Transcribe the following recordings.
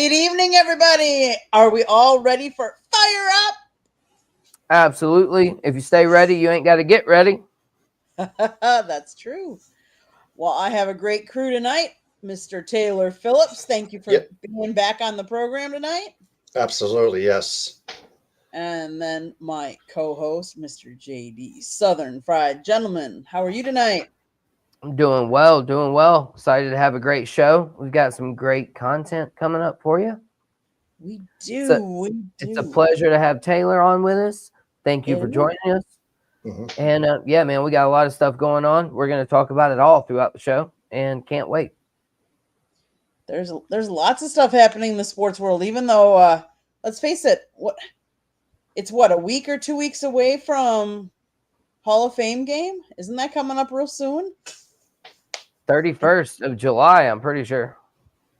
Great evening, everybody. Are we all ready for Fire Up? Absolutely. If you stay ready, you ain't got to get ready. That's true. Well, I have a great crew tonight. Mr. Taylor Phillips, thank you for being back on the program tonight. Absolutely, yes. And then my co-host, Mr. JD Southern Fried Gentleman. How are you tonight? I'm doing well. Excited to have a great show. We've got some great content coming up for you. We do. It's a pleasure to have Taylor on with us. Thank you for joining us. Mm-hmm. And yeah, man, we got a lot of stuff going on. We're going to talk about it all throughout the show and can't wait. There's lots of stuff happening in the sports world, even though, let's face it, it's a week or 2 weeks away from Hall of Fame game? Isn't that coming up real soon? 31st of July, I'm pretty sure.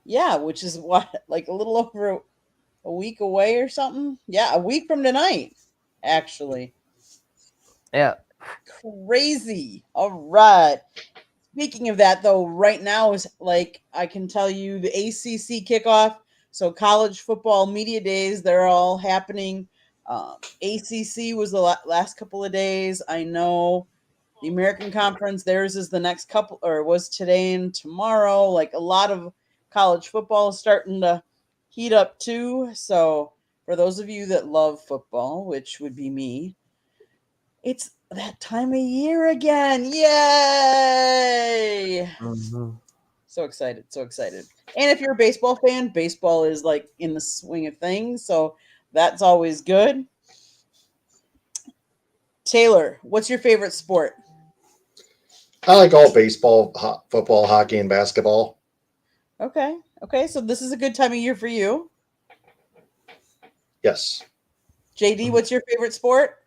Yeah, which is like a little over a week away or something? Yeah, a week from tonight, actually. Yeah. Crazy. All right. Speaking of that, though, right now is like, I can tell you the ACC kickoff. So college football media days, they're all happening. ACC was the last couple of days. I know the American Conference, theirs is the next couple, or was today and tomorrow. Like a lot of college football is starting to heat up too. So for those of you that love football, which would be me, it's that time of year again. Yay! Mm-hmm. So excited. And if you're a baseball fan, baseball is like in the swing of things. So that's always good. Taylor, what's your favorite sport? I like all baseball, football, hockey, and basketball. Okay. So this is a good time of year for you. Yes. JD, what's your favorite sport?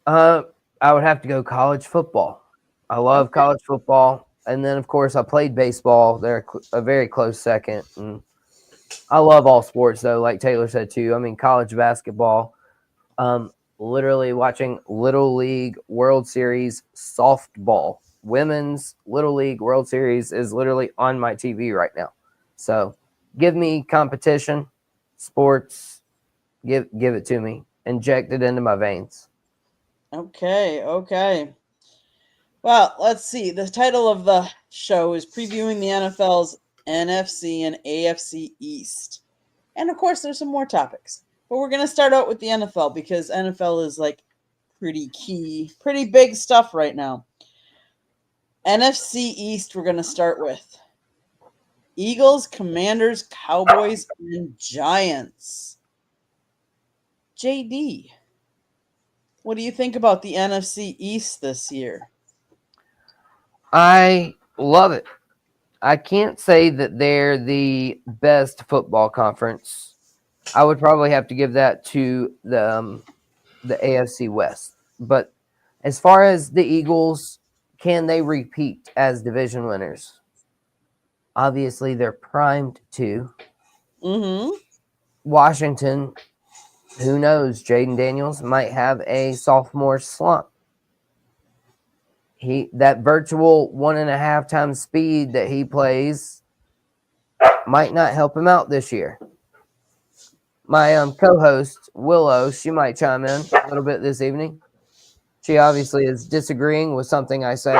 I would have to go college football. I love college football. And then, of course, I played baseball. They're a very close second. And I love all sports, though, like Taylor said, too. I mean, college basketball. Literally watching Little League World Series softball. Women's Little League World Series is literally on my TV right now. So give me competition, sports, give it to me. Inject it into my veins. Okay. Well, let's see. The title of the show is previewing the NFL's NFC and AFC East. And of course, there's some more topics. But we're going to start out with the NFL because NFL is like pretty key, pretty big stuff right now. NFC East, we're going to start with Eagles, Commanders, Cowboys, and Giants. JD, what do you think about the NFC East this year? I love it. I can't say that they're the best football conference. I would probably have to give that to the AFC West. But as far as the Eagles, can they repeat as division winners? Obviously, they're primed to. Mm-hmm. Washington, who knows? Jaden Daniels might have a sophomore slump. That virtual 1.5 times speed that he plays might not help him out this year. My co-host, Willow, she might chime in a little bit this evening. She obviously is disagreeing with something I say.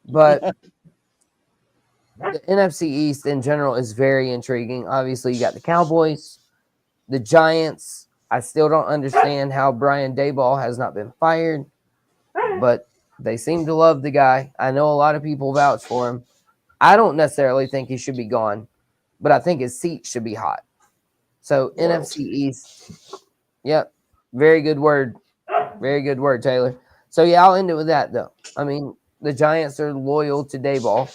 But the NFC East in general is very intriguing. Obviously, you got the Cowboys, the Giants. I still don't understand how Brian Daboll has not been fired, but they seem to love the guy. I know a lot of people vouch for him. I don't necessarily think he should be gone, but I think his seat should be hot. So NFC East, yep, very good word. Very good word, Taylor. So, yeah, I'll end it with that, though. I mean, the Giants are loyal to Daboll.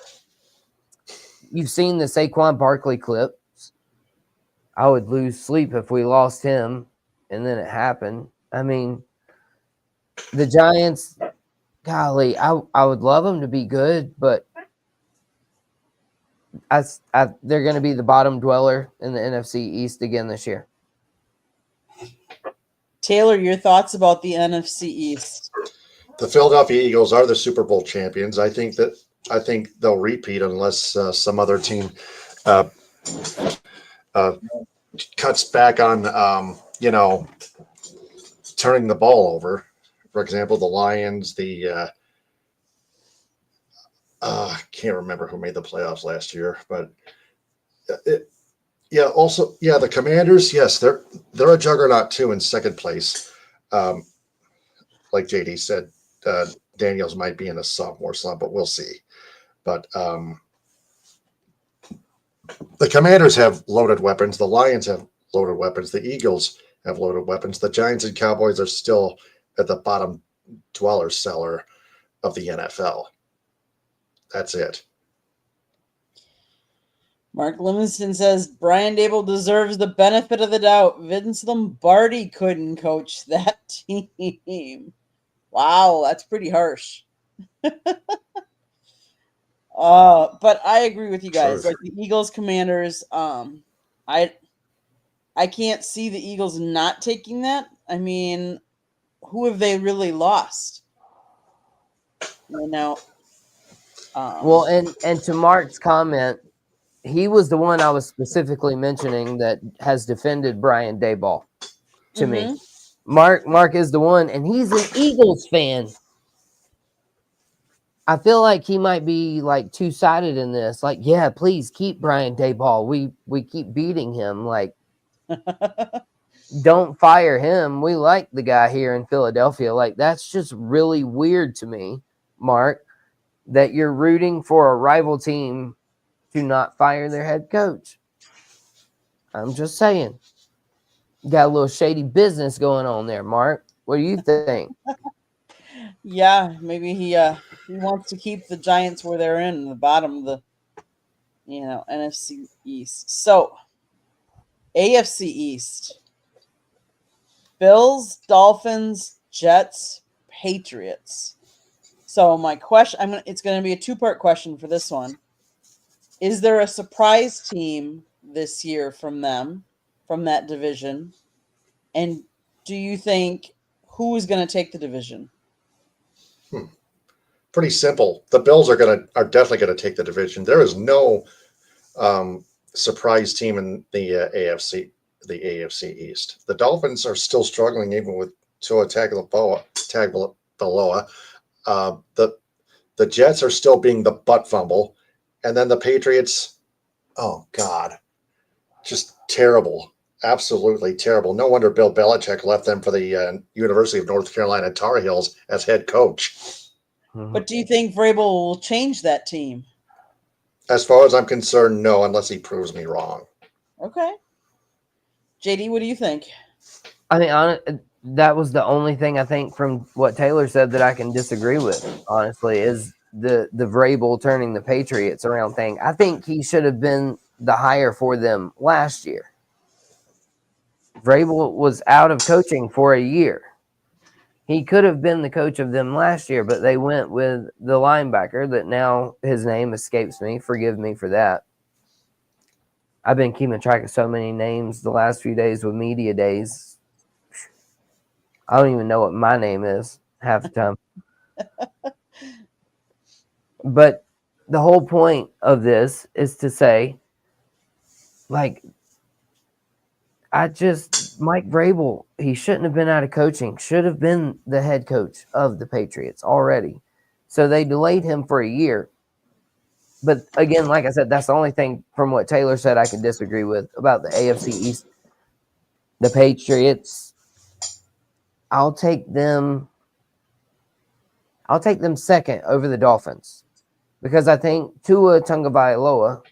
You've seen the Saquon Barkley clips. I would lose sleep if we lost him, and then it happened. I mean, the Giants, golly, I would love them to be good, but they're going to be the bottom dweller in the NFC East again this year. Taylor, your thoughts about the NFC East? The Philadelphia Eagles are the Super Bowl champions. I think they'll repeat unless some other team Cuts back on, turning the ball over. For example, the Lions, I can't remember who made the playoffs last year, but the Commanders, yes, they're a juggernaut too in second place. Like JD said, Daniels might be in a sophomore slump, but we'll see. But the Commanders have loaded weapons. The Lions have loaded weapons. The Eagles have loaded weapons. The Giants and Cowboys are still at the bottom dweller cellar of the NFL. That's it. Mark Livingston says Brian Dable deserves the benefit of the doubt. Vince Lombardi couldn't coach that team. Wow, that's pretty harsh. But I agree with you guys. Sure. Like the Eagles, Commanders, I can't see the Eagles not taking that. I mean, who have they really lost? Well, and to Mark's comment, he was the one I was specifically mentioning that has defended Brian Daboll to me. Mark is the one, and he's an Eagles fan. I feel like he might be like two-sided in this. Like, yeah, please keep Brian Daboll. We keep beating him. Like, don't fire him. We like the guy here in Philadelphia. Like, that's just really weird to me, Mark, that you're rooting for a rival team to not fire their head coach. I'm just saying. Got a little shady business going on there, Mark. What do you think? Yeah, maybe he wants to keep the Giants where they're in the bottom of the NFC East. So AFC East. Bills, Dolphins, Jets, Patriots. So my question, it's going to be a two-part question for this one. Is there a surprise team this year from that division? And do you think who is going to take the division? Pretty simple. The Bills are definitely going to take the division. There is no surprise team in the AFC East. The Dolphins are still struggling even with Tua Tagovailoa. The Jets are still being the butt fumble, and then the Patriots. Oh God, just terrible, absolutely terrible. No wonder Bill Belichick left them for the University of North Carolina Tar Heels as head coach. But do you think Vrabel will change that team? As far as I'm concerned, no, unless he proves me wrong. Okay. JD, what do you think? I mean, that was the only thing I think from what Taylor said that I can disagree with, honestly, is the Vrabel turning the Patriots around thing. I think he should have been the hire for them last year. Vrabel was out of coaching for a year. He could have been the coach of them last year, but they went with the linebacker that now his name escapes me. Forgive me for that. I've been keeping track of so many names the last few days with media days. I don't even know what my name is half the time. But the whole point of this is to say, like, Mike Vrabel, he shouldn't have been out of coaching, should have been the head coach of the Patriots already. So they delayed him for a year. But again, like I said, that's the only thing from what Taylor said I can disagree with about the AFC East. The Patriots, I'll take them second over the Dolphins because I think Tua Tagovailoa,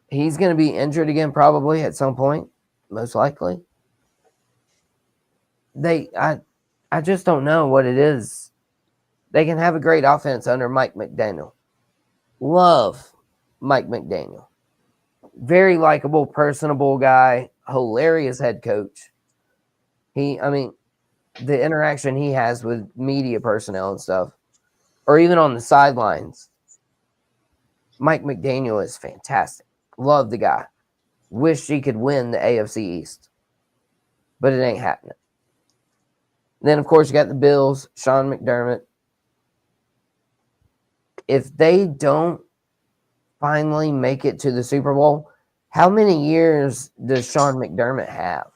he's going to be injured again probably at some point. Most likely. I just don't know what it is. They can have a great offense under Mike McDaniel. Love Mike McDaniel. Very likable, personable guy, hilarious head coach. The interaction he has with media personnel and stuff, or even on the sidelines, Mike McDaniel is fantastic. Love the guy. Wish he could win the AFC East. But it ain't happening. Then, of course, you got the Bills, Sean McDermott. If they don't finally make it to the Super Bowl, How many years does Sean McDermott have?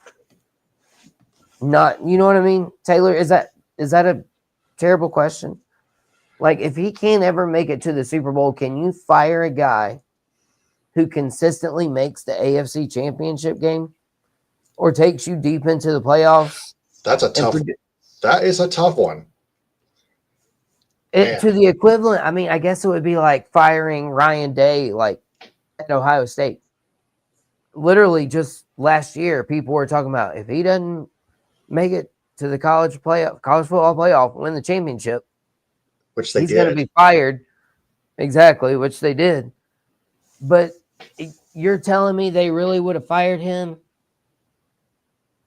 Not, you know what I mean, Taylor? Is that a terrible question? Like, if he can't ever make it to the Super Bowl, can you fire a guy who consistently makes the AFC Championship game or takes you deep into the playoffs? That is a tough one. To the equivalent, I mean, I guess it would be like firing Ryan Day, like at Ohio State. Literally, just last year, people were talking about if he doesn't make it to the college football playoff, win the championship, which he's going to be fired. Exactly, which they did. But you're telling me they really would have fired him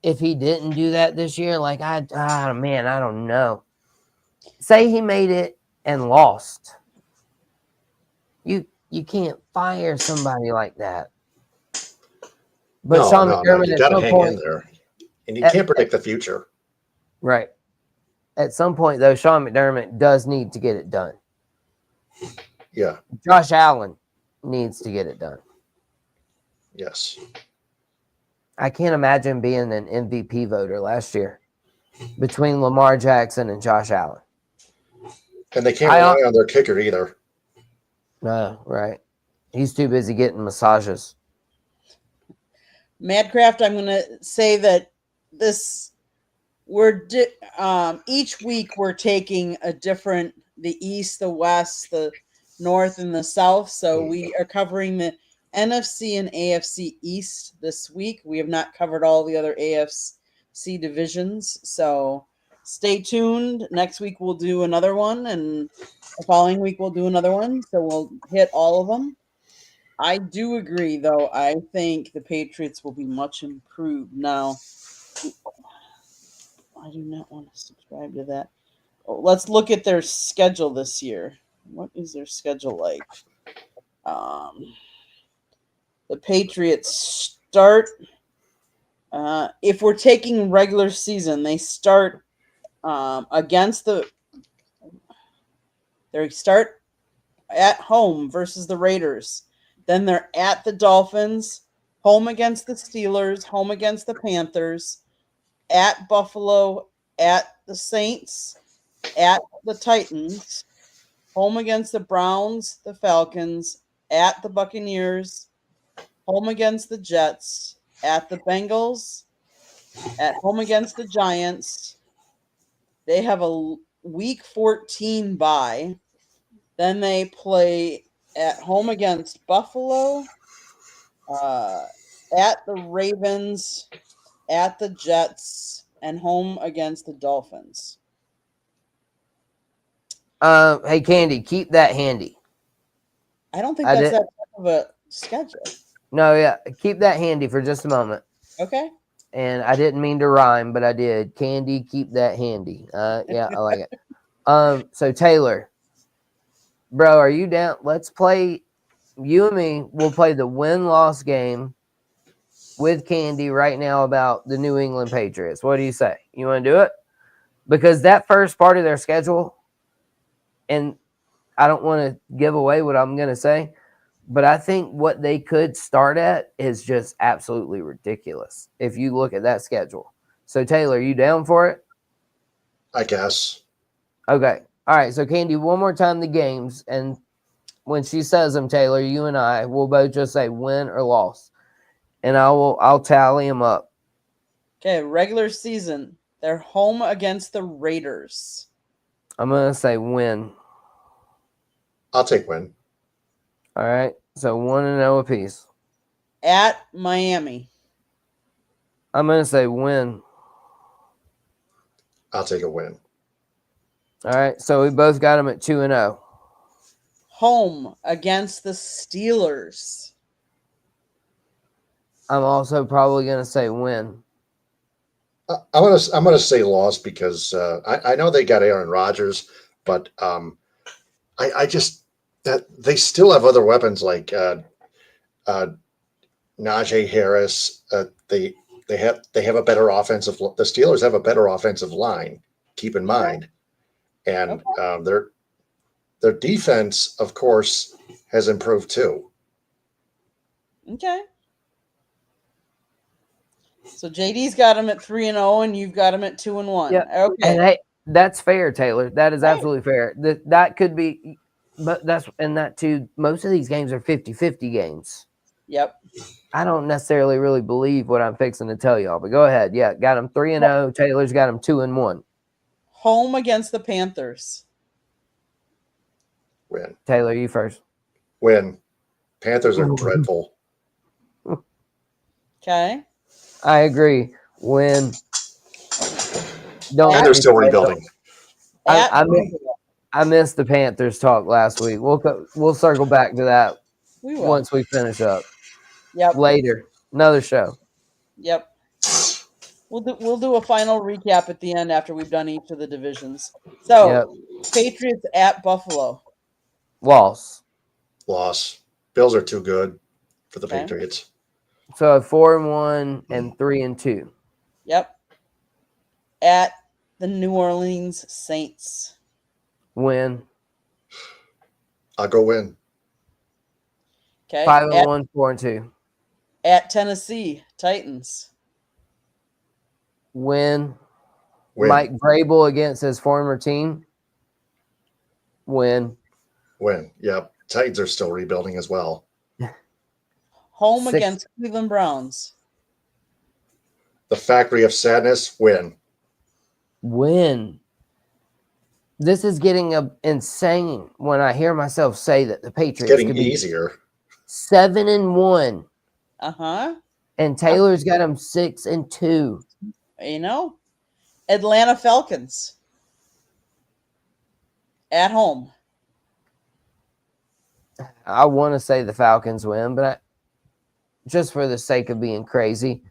if he didn't do that this year? Like, man, I don't know. Say he made it and lost. You can't fire somebody like that. But Sean McDermott, you got to hang in there, and you can't predict the future. Right. At some point, though, Sean McDermott does need to get it done. Yeah. Josh Allen needs to get it done. Yes. I can't imagine being an MVP voter last year between Lamar Jackson and Josh Allen. And they can't rely on their kicker either. No, right. He's too busy getting massages. Madcraft, I'm going to say that each week we're taking a different, the East, the West, the North, and the South. So we are covering the NFC and AFC East this week. We have not covered all the other AFC divisions. So stay tuned. Next week we'll do another one, and the following week we'll do another one. So we'll hit all of them. I do agree, though. I think the Patriots will be much improved. Now, I do not want to subscribe to that. Let's look at their schedule this year. What is their schedule like? The Patriots start, if we're taking regular season, they start they start at home versus the Raiders. Then they're at the Dolphins, home against the Steelers, home against the Panthers, at Buffalo, at the Saints, at the Titans, home against the Browns, the Falcons, at the Buccaneers, home against the Jets, at the Bengals, at home against the Giants. They have a week 14 bye. Then they play at home against Buffalo, at the Ravens, at the Jets, and home against the Dolphins. Hey, Candy, keep that handy. I don't think that's that type of a schedule. No, yeah, keep that handy for just a moment. Okay. And I didn't mean to rhyme, but I did. Candy, keep that handy. Yeah, I like it. So Taylor, bro, are you down? Let's play. You and me will play the win-loss game with Candy right now about the New England Patriots. What do you say? You want to do it? Because that first part of their schedule, and I don't want to give away what I'm going to say, but I think what they could start at is just absolutely ridiculous if you look at that schedule. So, Taylor, you down for it? I guess. Okay. All right. So, Candy, one more time the games. And when she says them, Taylor, you and I will both just say win or loss. And I'll tally them up. Okay. Regular season. They're home against the Raiders. I'm going to say win. I'll take win. All right. So 1-0 apiece. At Miami. I'm going to say win. I'll take a win. All right. So we both got them at 2-0. Home against the Steelers. I'm also probably going to say win. I'm gonna say loss because I know they got Aaron Rodgers, but I just that they still have other weapons like Najee Harris. They have a better offensive. The Steelers have a better offensive line. Keep in mind, and their defense, of course, has improved too. Okay. So JD's got him at 3-0, and you've got him at 2-1. Yep. Okay. And hey, that's fair, Taylor. That is Right. absolutely fair. That could be, but that's, and that too, most of these games are 50-50 games. Yep. I don't necessarily really believe what I'm fixing to tell y'all, but go ahead. Yeah, got him 3-0. Taylor's got him 2-1. Home against the Panthers. Win. Taylor, you first. Win. Panthers are dreadful. Okay. I agree. Win. Don't And get they're me still started. rebuilding. I missed the Panthers talk last week. We'll circle back to that We will. once we finish up. Yep. Later. Another show. Yep. We'll do a final recap at the end after we've done each of the divisions. So, Yep. Patriots at Buffalo. Loss. Loss. Bills are too good for the Okay. Patriots. So 4-1 and 3-2. Yep. At the New Orleans Saints. Win. I'll go win. Okay. 5-1, 4-2. At Tennessee Titans. Win. Win. Mike Vrabel against his former team. Win. Win. Yep. Titans are still rebuilding as well. Home 6 against Cleveland Browns. The Factory of Sadness. Win. Win. This is getting insane when I hear myself say that the It's Patriots getting could be easier. 7-1, Uh-huh. and Taylor's got them 6-2. You know, Atlanta Falcons. At home. I want to say the Falcons win, but just for the sake of being crazy,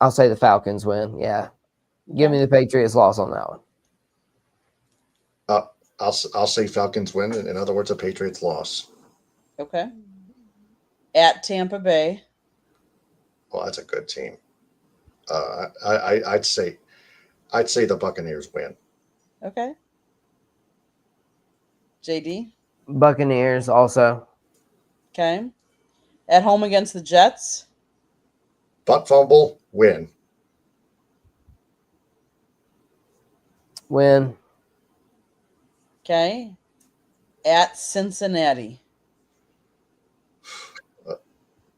I'll say the Falcons win. Yeah. Give me the Patriots loss on that one. I'll say Falcons win. In other words, a Patriots loss. Okay. At Tampa Bay. Well, that's a good team. I'd say the Buccaneers win. Okay. JD. Buccaneers also. Okay. At home against the Jets. Butt fumble, win. Win. Okay. At Cincinnati.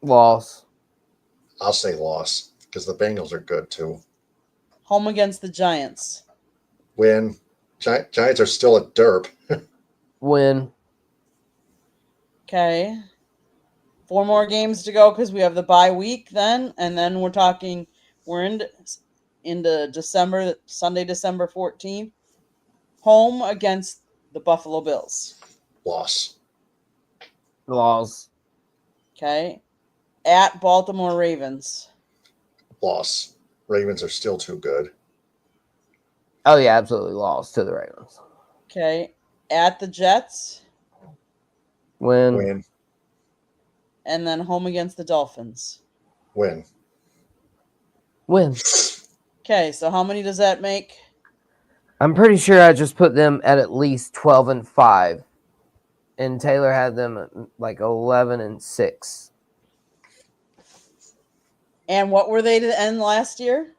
Loss. I'll say loss because the Bengals are good too. Home against the Giants. Win. Giants are still a derp. Win. Okay. 4 more games to go because we have the bye week then. And then we're into December, Sunday, December 14th. Home against the Buffalo Bills. Loss. Loss. Okay. At Baltimore Ravens. Loss. Ravens are still too good. Oh, yeah, absolutely loss to the Ravens. Okay. At the Jets. Win. Win. And then home against the Dolphins. Win. Win. Okay, so how many does that make? I'm pretty sure I just put them at least 12-5. And Taylor had them at like 11-6. And what were they to end last year?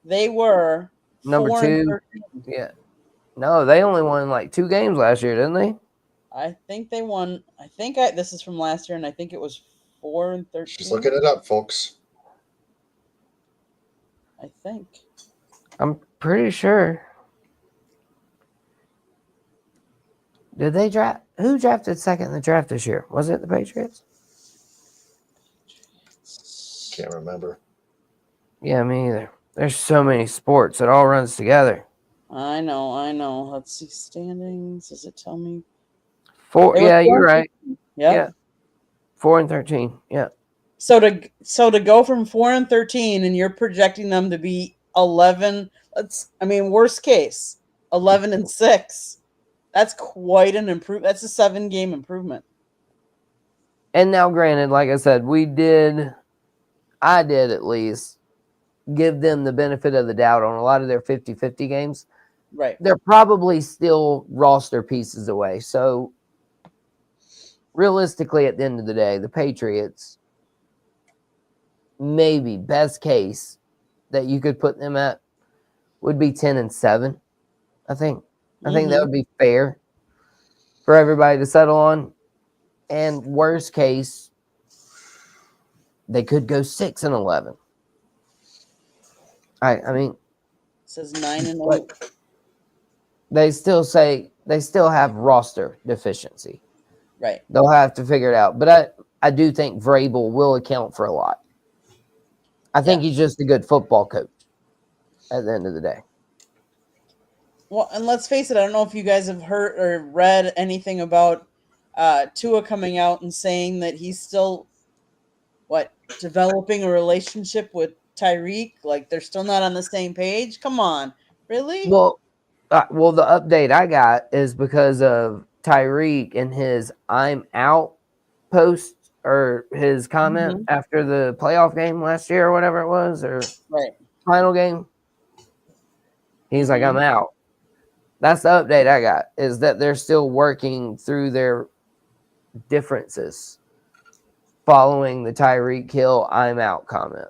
They were Number 2. 4-13. Yeah. No, they only won like 2 games last year, didn't they? I think they won. This is from last year, and I think it was 4-13. She's looking it up, folks. I think. I'm pretty sure. Did they draft? Who drafted second in the draft this year? Was it the Patriots? Can't remember. Yeah, me either. There's so many sports. It all runs together. I know. Let's see standings. Does it tell me? 4. They were Yeah, you're 4-13. right. Yep. Yeah. 4-13. Yeah. So to go from 4-13, and you're projecting them to be 11. Worst case, 11-6. That's quite an improvement. That's a 7-game improvement. And now, granted, like I said, I did at least give them the benefit of the doubt on a lot of their 50-50 games. Right. They're probably still roster pieces away. So realistically, at the end of the day, the Patriots maybe best case that you could put them at would be 10-7. I think that would be fair for everybody to settle on. And worst case, they could go 6-11. I mean, It says 9-8. but they still have roster deficiency. Right. They'll have to figure it out. But I do think Vrabel will account for a lot. I think he's just a good football coach at the end of the day. Well, and let's face it, I don't know if you guys have heard or read anything about Tua coming out and saying that he's still developing a relationship with Tyreek. Like they're still not on the same page. Come on, really? Well, the update I got is because of Tyreek and his "I'm out" post or his comment after the playoff game last year or whatever it was, or final game. He's like, "I'm out." That's the update I got, is that they're still working through their differences following the Tyreek Hill "I'm out" comment.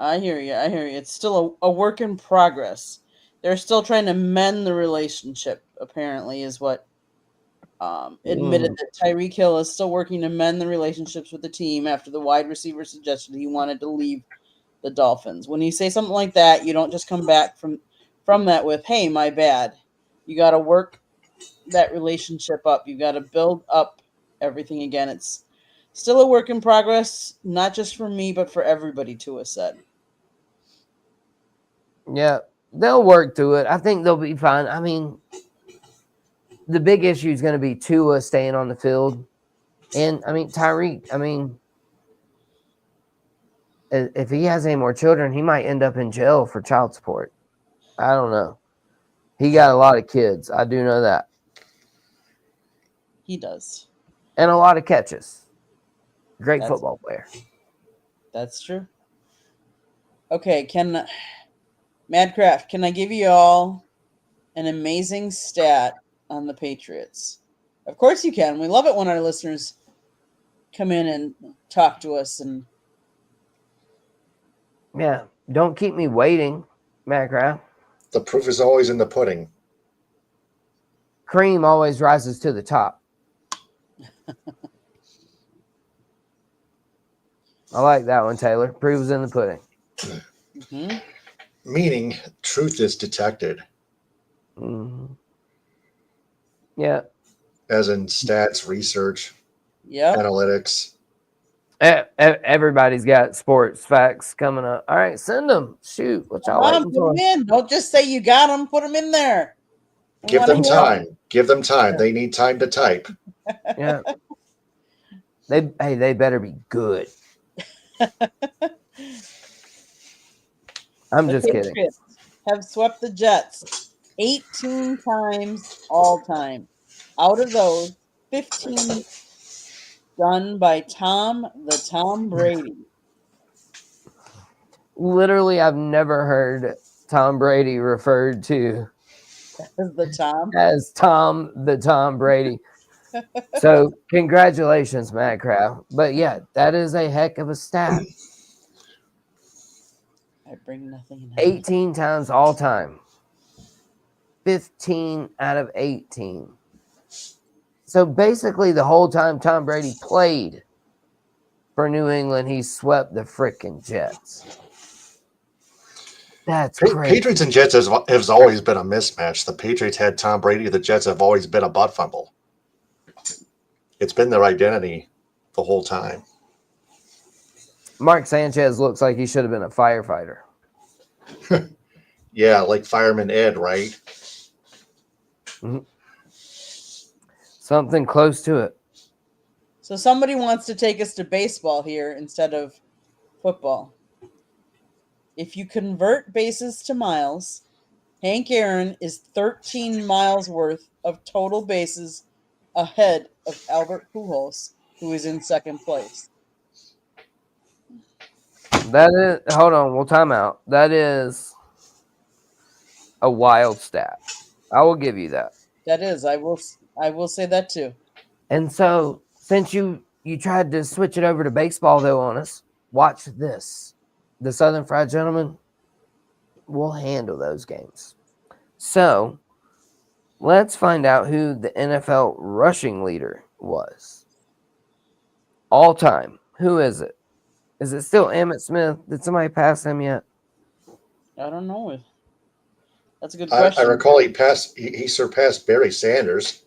I hear you. It's still a work in progress. They're still trying to mend the relationship, apparently, is what admitted that Tyreek Hill is still working to mend the relationships with the team after the wide receiver suggested he wanted to leave the Dolphins. When you say something like that, you don't just come back from that with, hey, my bad. You got to work that relationship up. You got to build up everything again. It's still a work in progress, not just for me, but for everybody, Tua said. Yeah, they'll work through it. I think they'll be fine. I mean, the big issue is going to be Tua staying on the field. And, I mean, Tyreek, I mean, if he has any more children, he might end up in jail for child support. I don't know. He got a lot of kids. I do know that. He does. And a lot of catches. Great football player. That's true. Okay, Madcraft, can I give you all an amazing stat on the Patriots? Of course you can. We love it when our listeners come in and talk to us. And yeah, don't keep me waiting, Madcraft. The proof is always in the pudding. Cream always rises to the top. I like that one, Taylor. Proof is in the pudding. Meaning, truth is detected. Yeah. As in stats, research, analytics. Everybody's got sports facts coming up. All right, send them. Shoot, what y'all waiting put for? them in. Don't just say you got them. Put them in there. Give them time. Give them time. They need time to type. Yeah. They better be good. I'm just kidding. Patriots have swept the Jets 18 times all time. Out of those, 15 done by Tom Brady. Literally, I've never heard Tom Brady referred to as Tom Brady. So congratulations, Madcraft. But yeah, that is a heck of a stat. I bring nothing in. 18 times all time. 15 out of 18. So basically the whole time Tom Brady played for New England, he swept the frickin' Jets. That's crazy. Patriots and Jets has always been a mismatch. The Patriots had Tom Brady. The Jets have always been a butt fumble. It's been their identity the whole time. Mark Sanchez looks like he should have been a firefighter. Yeah, like Fireman Ed, right? Mm-hmm. Something close to it. So somebody wants to take us to baseball here instead of football. If you convert bases to miles, Hank Aaron is 13 miles worth of total bases ahead of Albert Pujols, who is in second place. That is, hold on, we'll time out. That is a wild stat. I will give you that. That is, I will say that too. And so, since you you tried to switch it over to baseball, though, on us. Watch this. The Southern Fried Gentlemen will handle those games. So, let's find out who the NFL rushing leader was. All time. Who is it? Is it still Emmitt Smith? Did somebody pass him yet? I don't know. That's a good I question. recall he surpassed Barry Sanders.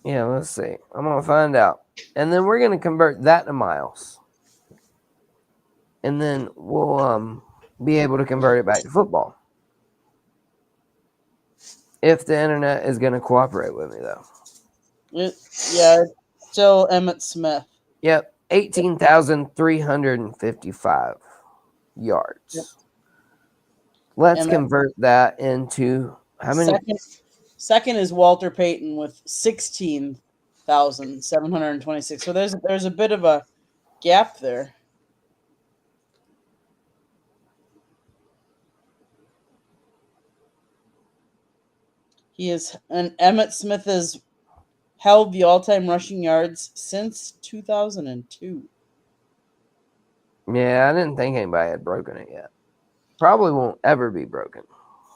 Yeah, let's see. I'm going to find out. And then we're going to convert that to miles. And then we'll be able to convert it back to football. If the internet is going to cooperate with me, though. It's still Emmitt Smith. Yep, 18,355 yards. Yep. Let's And convert that into how many? Second is Walter Payton with 16,726. So there's a bit of a gap there. Emmitt Smith has held the all-time rushing yards since 2002. Yeah, I didn't think anybody had broken it yet. Probably won't ever be broken.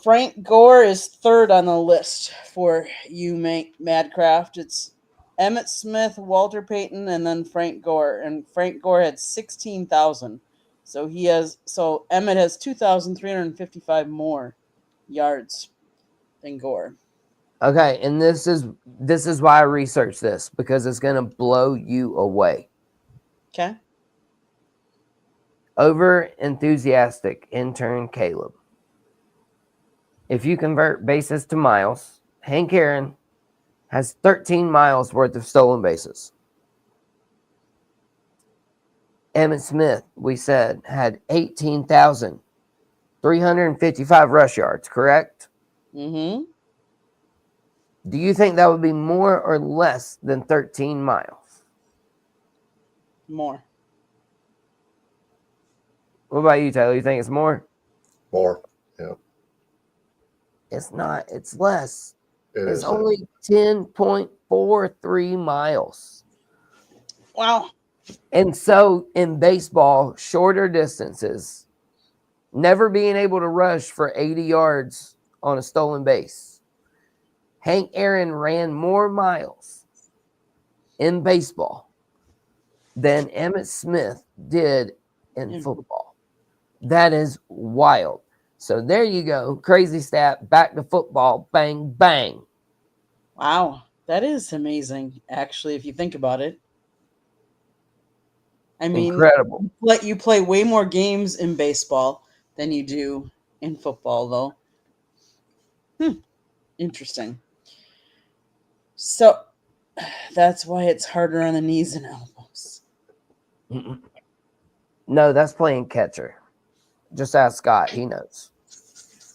Frank Gore is third on the list for you, Madcraft. It's Emmitt Smith, Walter Payton, and then Frank Gore. And Frank Gore had 16,000. So Emmitt has 2,355 more yards than Gore. Okay, and this is why I researched this, because it's going to blow you away. Okay. Over enthusiastic intern Caleb. If you convert bases to miles, Hank Aaron has 13 miles worth of stolen bases. Emmitt Smith, we said, had 18,355 rush yards, correct? Mm-hmm. Do you think that would be more or less than 13 miles? More. What about you, Taylor? You think it's more? More. Yeah. It's not. It's less. It's Is only 10.43 miles. Wow. And so in baseball, shorter distances, never being able to rush for 80 yards on a stolen base. Hank Aaron ran more miles in baseball than Emmitt Smith did in football. That is wild. So there you go. Crazy stat. Back to football. Bang, bang. Wow. That is amazing, actually, if you think about it. I mean, incredible. You play way more games in baseball than you do in football, though. Interesting. So that's why it's harder on the knees and elbows. No, that's playing catcher. Just ask Scott. He knows.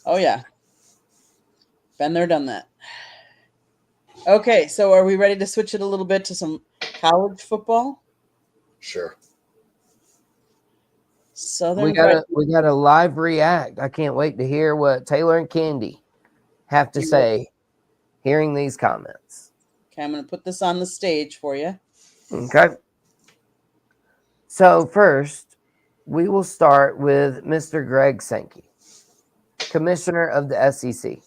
Oh, yeah. Been there, done that. Okay, so are we ready to switch it a little bit to some college football? Sure. We got a live react. I can't wait to hear what Taylor and Candy have to say hearing these comments. Okay, I'm going to put this on the stage for you. Okay. So first, we will start with Mr. Greg Sankey, commissioner of the SEC.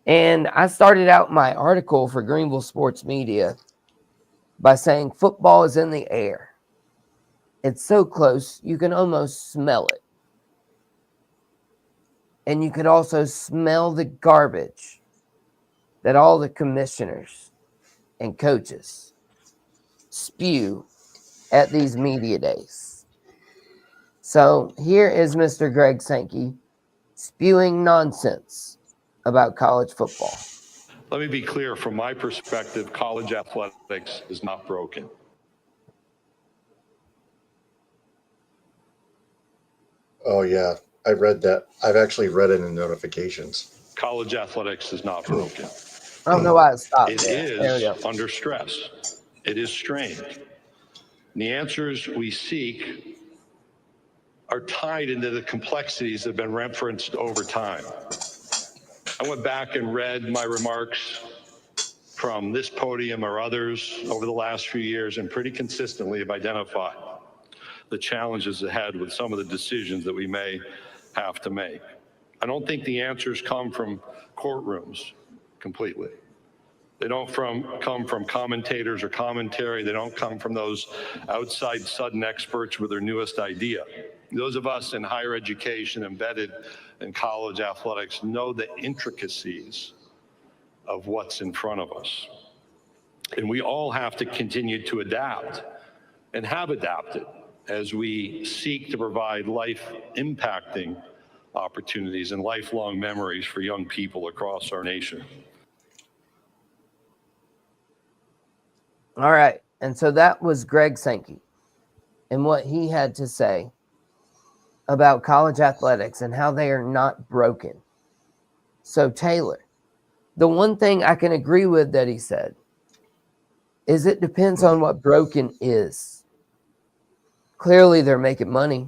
And I started out my article for Greenville Sports Media by saying football is in the air. It's so close, you can almost smell it. And you could also smell the garbage that all the commissioners and coaches spew at these media days. So here is Mr. Greg Sankey spewing nonsense about college football. Let me be clear, from my perspective, college athletics is not broken. Oh, yeah. I read that. I've actually read it in notifications. College athletics is not broken. I don't know why it stopped. It is under stress. It is strained. And the answers we seek are tied into the complexities that have been referenced over time. I went back and read my remarks from this podium or others over the last few years and pretty consistently have identified the challenges ahead with some of the decisions that we may have to make. I don't think the answers come from courtrooms completely. They don't come from commentators or commentary. They don't come from those outside sudden experts with their newest idea. Those of us in higher education, embedded in college athletics, know the intricacies of what's in front of us. And we all have to continue to adapt and have adapted as we seek to provide life-impacting opportunities and lifelong memories for young people across our nation. All right. And so that was Greg Sankey and what he had to say about college athletics and how they are not broken. So, Taylor, the one thing I can agree with that he said is it depends on what broken is. Clearly, they're making money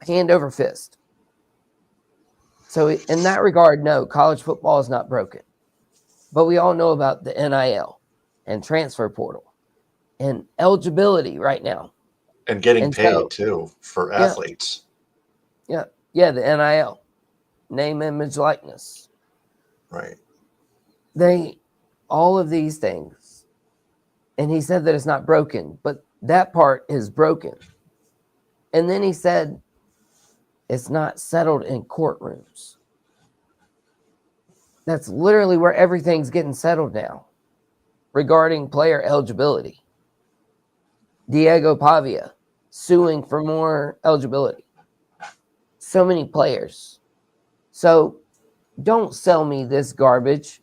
hand over fist. So, in that regard, no, college football is not broken. But we all know about the NIL and transfer portal and eligibility right now. And getting paid, too, for athletes. Yeah, the NIL. Name, image, likeness. Right. All of these things. And he said that it's not broken, but that part is broken. And then he said it's not settled in courtrooms. That's literally where everything's getting settled now regarding player eligibility. Diego Pavia suing for more eligibility. So many players. So don't sell me this garbage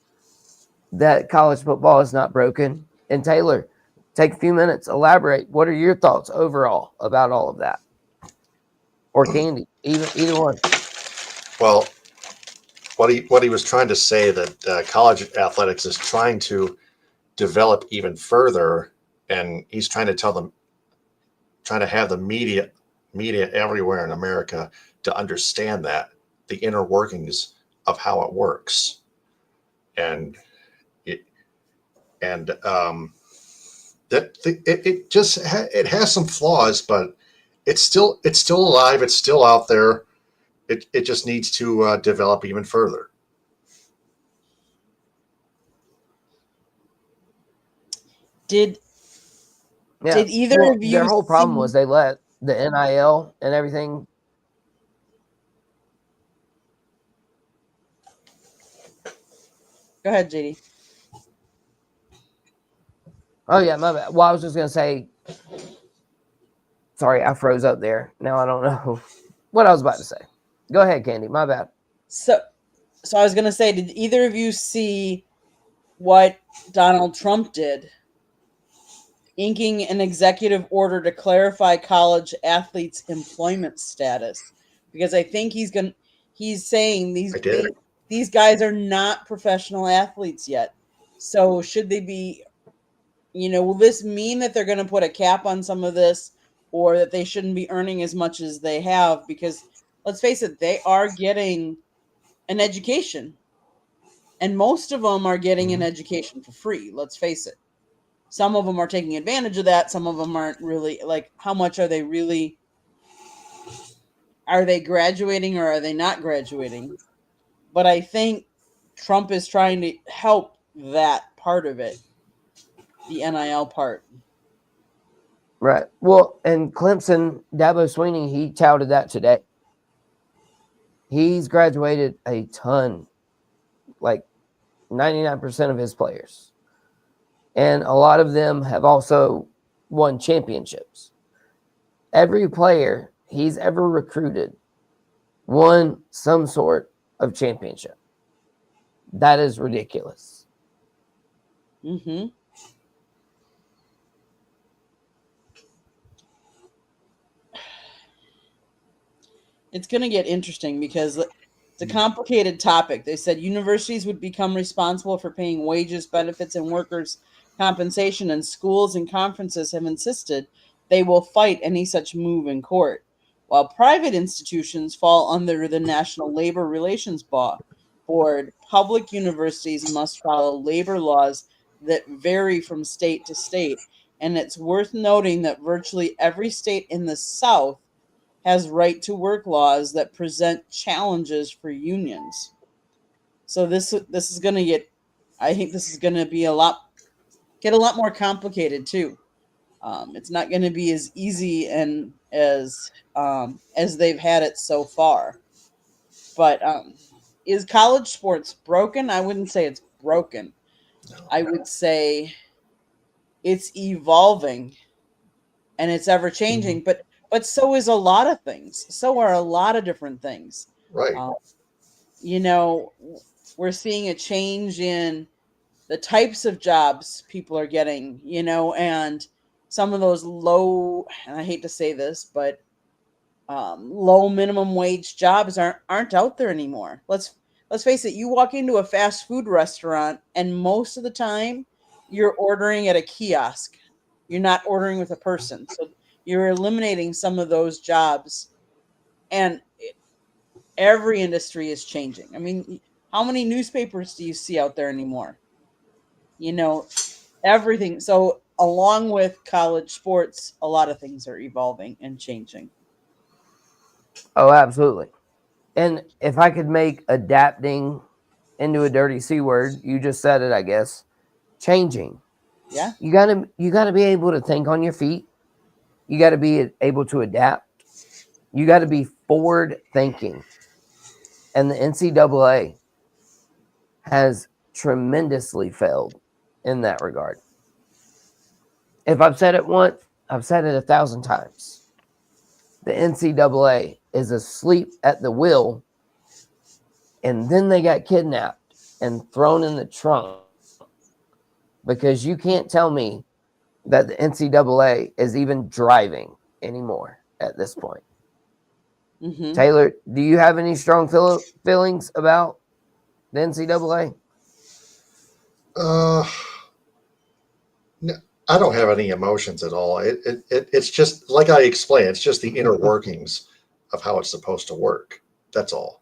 that college football is not broken. And Taylor, take a few minutes, elaborate. What are your thoughts overall about all of that? Or Candy, either one. Well, what he was trying to say that college athletics is trying to develop even further, and he's trying to have the media everywhere in America to understand that the inner workings of how it works, and it has some flaws, but it's still alive. It's still out there. It just needs to develop even further. Did either of you? Their whole problem was they let the NIL and everything. Go ahead, JD. Oh yeah, my bad. Well, I was just gonna say. Sorry, I froze up there. Now I don't know what I was about to say. Go ahead, Candy. My bad. So I was gonna say, did either of you see what Donald Trump did? Inking an executive order to clarify college athletes' employment status, because I think he's saying these guys are not professional athletes yet. So should they be, will this mean that they're going to put a cap on some of this, or that they shouldn't be earning as much as they have? Because let's face it, they are getting an education, and most of them are getting an education for free. Let's face it. Some of them are taking advantage of that. Some of them aren't really. Like, how much are they really? Are they graduating or are they not graduating? But I think Trump is trying to help that part of it, the NIL part. Right. Well, and Clemson, Dabo Swinney, he touted that today. He's graduated a ton, like 99% of his players. And a lot of them have also won championships. Every player he's ever recruited won some sort of championship. That is ridiculous. Mm-hmm. It's going to get interesting because it's a complicated topic. They said universities would become responsible for paying wages, benefits, and workers' compensation, and schools and conferences have insisted they will fight any such move in court, while private institutions fall under the National Labor Relations Law. board, public universities must follow labor laws that vary from state to state. And it's worth noting that virtually every state in the South has right to work laws that present challenges for unions. So this is going to get, I think this is going to be a lot more complicated too. It's not going to be as easy and as they've had it so far. But is college sports broken? I wouldn't say it's broken. I would say it's evolving and it's ever changing. But so is a lot of things. So are a lot of different things. Right. You know, we're seeing a change in the types of jobs people are getting. You know, and some of those low, and I hate to say this, but low minimum wage jobs aren't out there anymore. Let's face it. You walk into a fast food restaurant, and most of the time, you're ordering at a kiosk. You're not ordering with a person, so you're eliminating some of those jobs. And every industry is changing. I mean, how many newspapers do you see out there anymore? You know, everything. So, along with college sports, a lot of things are evolving and changing. Oh, absolutely. And if I could make adapting into a dirty C word, you just said it, I guess. Changing. Yeah. You gotta be able to think on your feet. You gotta be able to adapt. You gotta be forward thinking. And the NCAA has tremendously failed in that regard. If I've said it once, I've said it 1,000 times. The NCAA is asleep at the wheel, and then they got kidnapped and thrown in the trunk, because you can't tell me that the NCAA is even driving anymore at this point. Mm-hmm. Taylor, do you have any strong feelings about the NCAA? No, I don't have any emotions at all. It's just like I explained. It's just the inner workings of how it's supposed to work. That's all.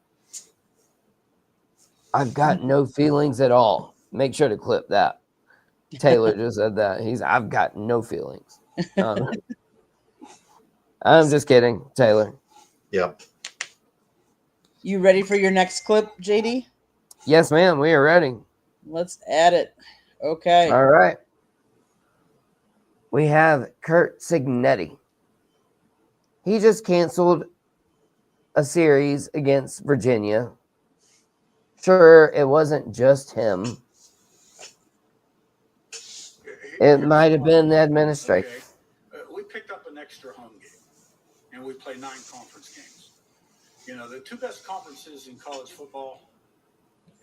I've got no feelings at all. Make sure to clip that. Taylor just said that. I've got no feelings. I'm just kidding, Taylor. Yep. You ready for your next clip, JD? Yes, ma'am. We are ready. Let's add it. Okay. All right. We have Kurt Signetti. He just canceled a series against Virginia. Sure, it wasn't just him. It might have been the administration. Okay. We picked up an extra home game, and we play 9 conference games. You know, the 2 best conferences in college football,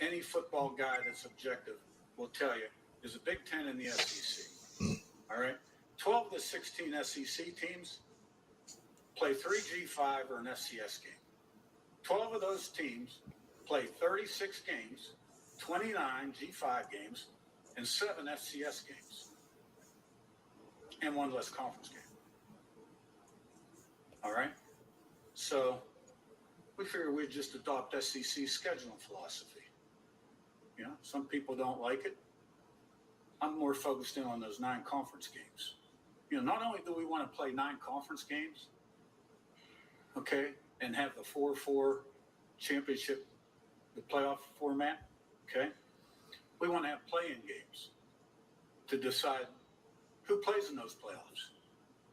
any football guy that's objective will tell you, is the Big Ten and the SEC. All right? 12 of the 16 SEC teams play 3 G5 or an FCS game. 12 of those teams play 36 games, 29 G5 games, and 7 FCS games. And 1 less conference game. All right? So we figured we'd just adopt SEC scheduling philosophy. You know, some people don't like it. I'm more focused in on those 9 conference games. You know, not only do we want to play 9 conference games, okay, and have the 4-4 championship, the playoff format, okay, we want to have play-in games to decide who plays in those playoffs.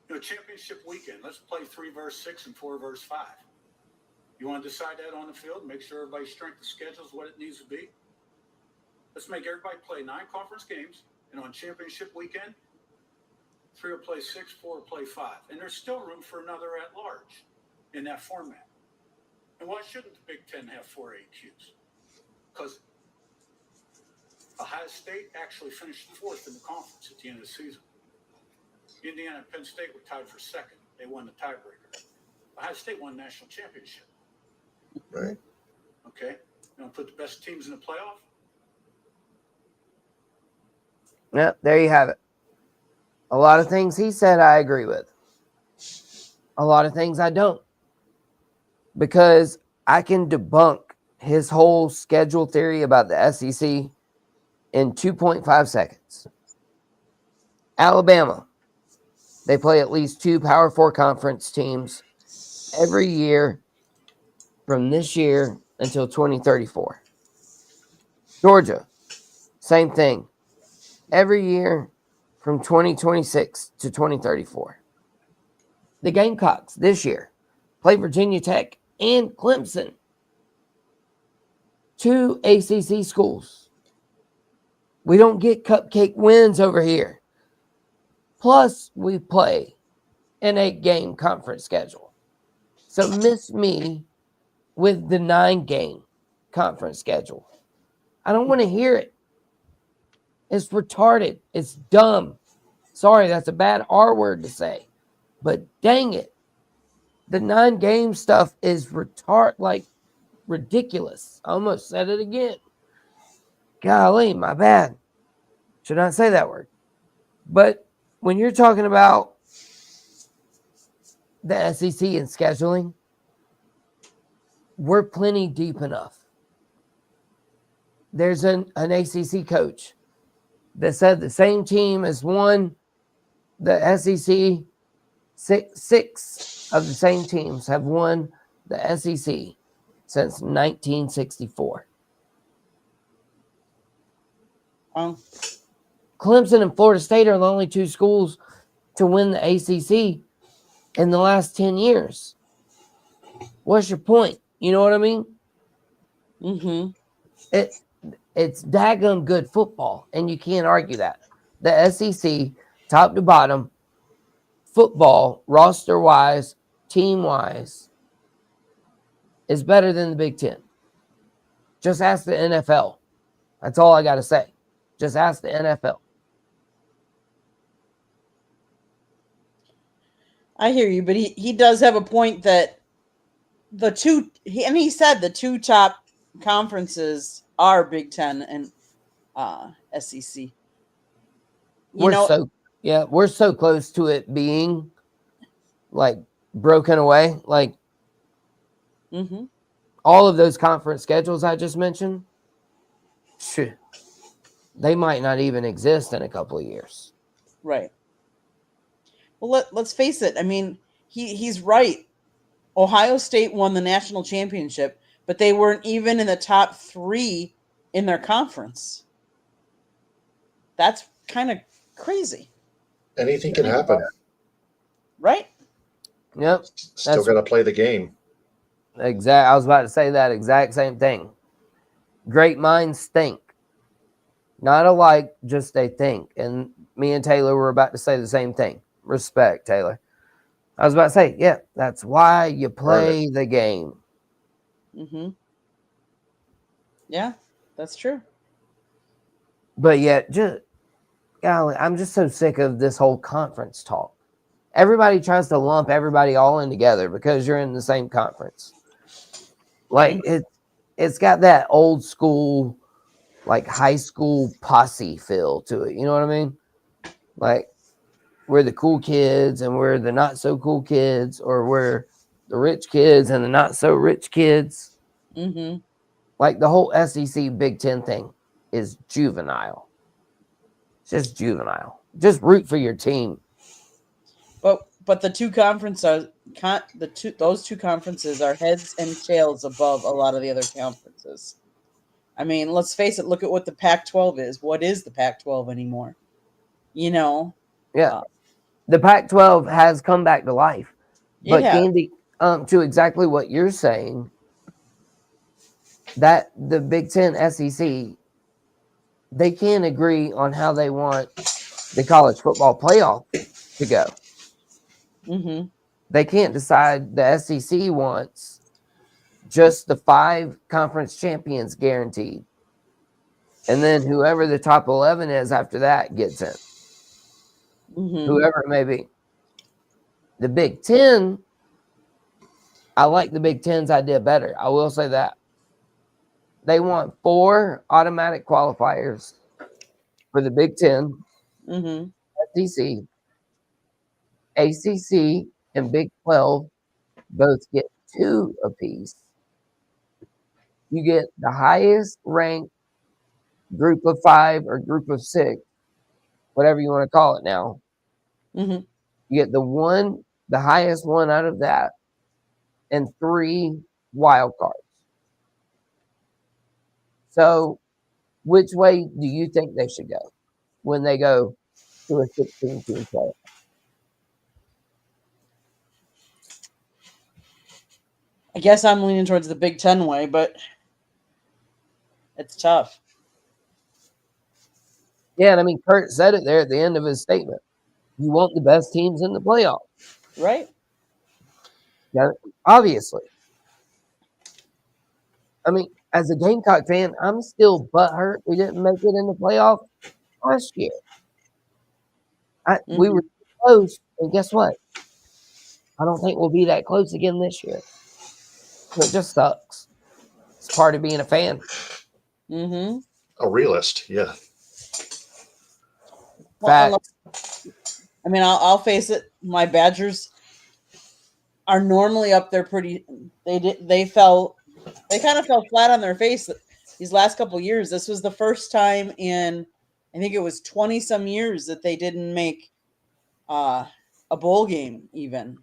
You know, championship weekend, let's play 3 versus 6 and 4 versus 5. You want to decide that on the field, make sure everybody's strength of schedule is what it needs to be? Let's make everybody play 9 conference games, and on championship weekend, 3 will play 6, 4 will play 5. And there's still room for another at-large in that format. And why shouldn't the Big Ten have 4 AQs? Because Ohio State actually finished 4th in the conference at the end of the season. Indiana and Penn State were tied for 2nd. They won the tiebreaker. Ohio State won the national championship. Right. Okay? You want to put the best teams in the playoff? Yep, there you have it. A lot of things he said I agree with. A lot of things I don't. Because I can debunk his whole schedule theory about the SEC in 2.5 seconds. Alabama, they play at least 2 Power 4 conference teams every year from this year until 2034. Georgia, same thing. Every year from 2026 to 2034. The Gamecocks this year play Virginia Tech and Clemson. 2 ACC schools. We don't get cupcake wins over here. Plus, we play an 8-game conference schedule. So miss me with the 9-game conference schedule. I don't want to hear it. It's retarded. It's dumb. Sorry, that's a bad R word to say. But dang it. The 9-game stuff is ridiculous. I almost said it again. Golly, my bad. Should not say that word. But when you're talking about the SEC and scheduling, we're plenty deep enough. There's an ACC coach that said the same team has won the SEC. Six of the same teams have won the SEC since 1964. Clemson and Florida State are the only 2 schools to win the ACC in the last 10 years. What's your point? You know what I mean? Mm-hmm. It's daggum good football, and you can't argue that. The SEC, top to bottom, football, roster-wise, team-wise, is better than the Big Ten. Just ask the NFL. That's all I got to say. Just ask the NFL. I hear you, but he does have a point that he said the 2 top conferences are Big Ten and SEC. We're so close to it being like broken away. Like all of those conference schedules I just mentioned, they might not even exist in a couple of years. Right. Well, let's face it. I mean, he's right. Ohio State won the national championship, but they weren't even in the top 3 in their conference. That's kind of crazy. Anything can happen. Right? Yep. Still got to play the game. I was about to say that exact same thing. Great minds think. Not alike, just they think. And me and Taylor were about to say the same thing. Respect, Taylor. I was about to say, yeah, that's why you play the game. Mm-hmm. Yeah, that's true. But yet, golly, I'm just so sick of this whole conference talk. Everybody tries to lump everybody all in together because you're in the same conference. Like, it's got that old school, like high school posse feel to it. You know what I mean? Like, we're the cool kids and we're the not so cool kids, or we're the rich kids and the not so rich kids. Mm-hmm. Like the whole SEC Big Ten thing is juvenile. It's just juvenile. Just root for your team. But the 2 conferences those 2 conferences are heads and tails above a lot of the other conferences. I mean, let's face it. Look at what the Pac-12 is. What is the Pac-12 anymore? You know. Yeah. The Pac-12 has come back to life. But Candy, to exactly what you're saying, that the Big Ten SEC, they can't agree on how they want the college football playoff to go. Mm-hmm. They can't decide. The SEC wants just the 5 conference champions guaranteed. And then whoever the top 11 is after that gets in. Mm-hmm. Whoever it may be. The Big Ten, I like the Big Ten's idea better. I will say that. They want 4 automatic qualifiers for the Big Ten, SEC, ACC, and Big 12. Both get 2 apiece. You get the highest ranked group of 5 or group of 6, whatever you want to call it now. Mm-hmm. You get the highest one out of that, and 3 wild cards. So, which way do you think they should go when they go to a 16-team playoff? I guess I'm leaning towards the Big Ten way, but it's tough. Yeah, and I mean, Kurt said it there at the end of his statement. You want the best teams in the playoff. Right? Yeah, obviously. I mean, as a Gamecock fan, I'm still butthurt we didn't make it in the playoff last year. We were close, and guess what? I don't think we'll be that close again this year. So it just sucks. It's part of being a fan. Mm-hmm. A realist, yeah. Well, I mean, I'll face it. My Badgers are normally up there pretty. They kind of fell flat on their face these last couple of years. This was the first time in, I think it was 20 some years that they didn't make a bowl game even,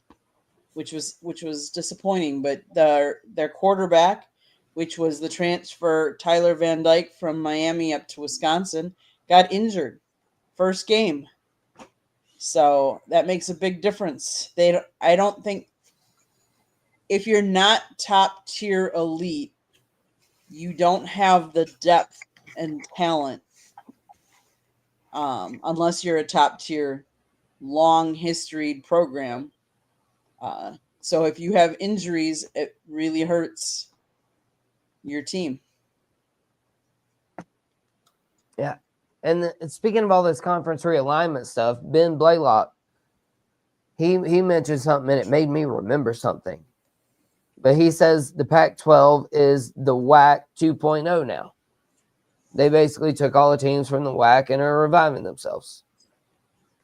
which was disappointing. But their quarterback, which was the transfer Tyler Van Dyke from Miami up to Wisconsin, got injured first game. So that makes a big difference. I don't think, if you're not top tier elite, you don't have the depth and talent, unless you're a top tier, long historied program. So if you have injuries, it really hurts your team. Yeah. And speaking of all this conference realignment stuff, Ben Blaylock, he mentioned something and it made me remember something. But he says the Pac-12 is the WAC 2.0 now. They basically took all the teams from the WAC and are reviving themselves.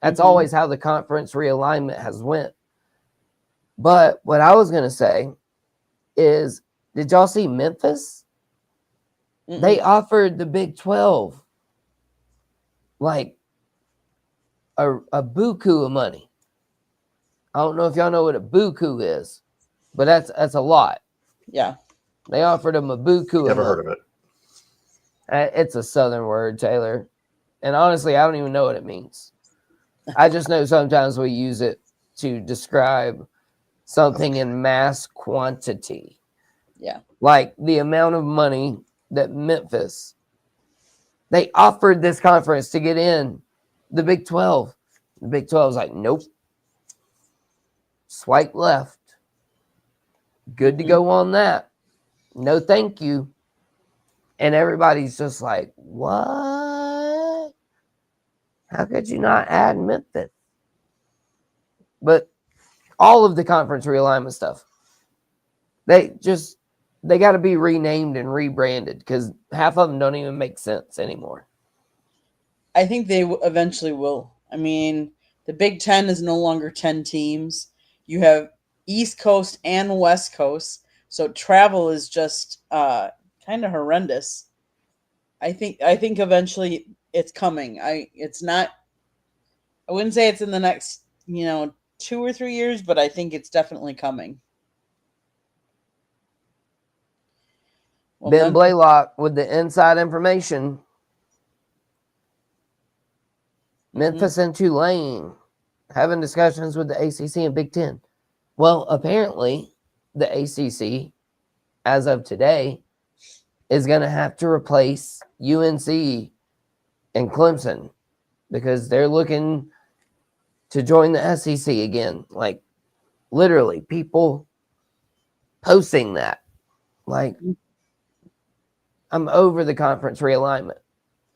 That's always how the conference realignment has went. But what I was going to say is, did y'all see Memphis? They offered the Big 12 like a buku of money. I don't know if y'all know what a buku is, but that's a lot. Yeah. They offered them a buku. Never heard of it. It's a Southern word, Taylor. And honestly, I don't even know what it means. I just know sometimes we use it to describe something in mass quantity. Yeah. Like the amount of money that Memphis, they offered this conference to get in the Big 12. The Big 12 is like, nope. Swipe left. Good to go on that. No, thank you. And everybody's just like, what? How could you not add Memphis? But all of the conference realignment stuff, they got to be renamed and rebranded because half of them don't even make sense anymore. I think they eventually will. I mean, the Big Ten is no longer 10 teams. You have East Coast and West Coast, so travel is just kind of horrendous. I think eventually it's coming. I wouldn't say it's in the next 2 or 3 years, but I think it's definitely coming. Well, Ben Blaylock with the inside information. Memphis and Tulane having discussions with the ACC and Big Ten. Well, apparently the ACC, as of today, is going to have to replace UNC and Clemson because they're looking to join the SEC again. Like, literally, people posting that. Like, I'm over the conference realignment.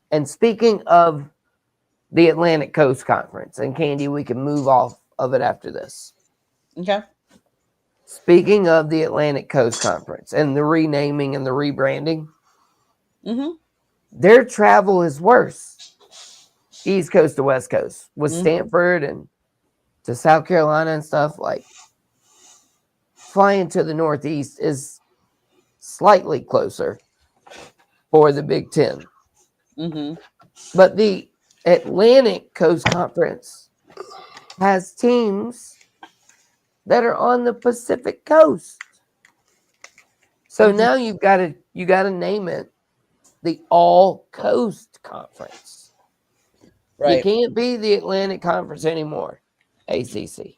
And speaking of the Atlantic Coast Conference, and Candy, we can move off of it after this. Okay. Speaking of the Atlantic Coast Conference and the renaming and the rebranding, their travel is worse. East Coast to West Coast with Stanford and to South Carolina and stuff. Like, flying to the Northeast is slightly closer for the Big Ten. Mm-hmm. But the Atlantic Coast Conference has teams that are on the Pacific Coast. So now you got to name it the All Coast Conference. You Right. can't be the Atlantic Conference anymore. ACC.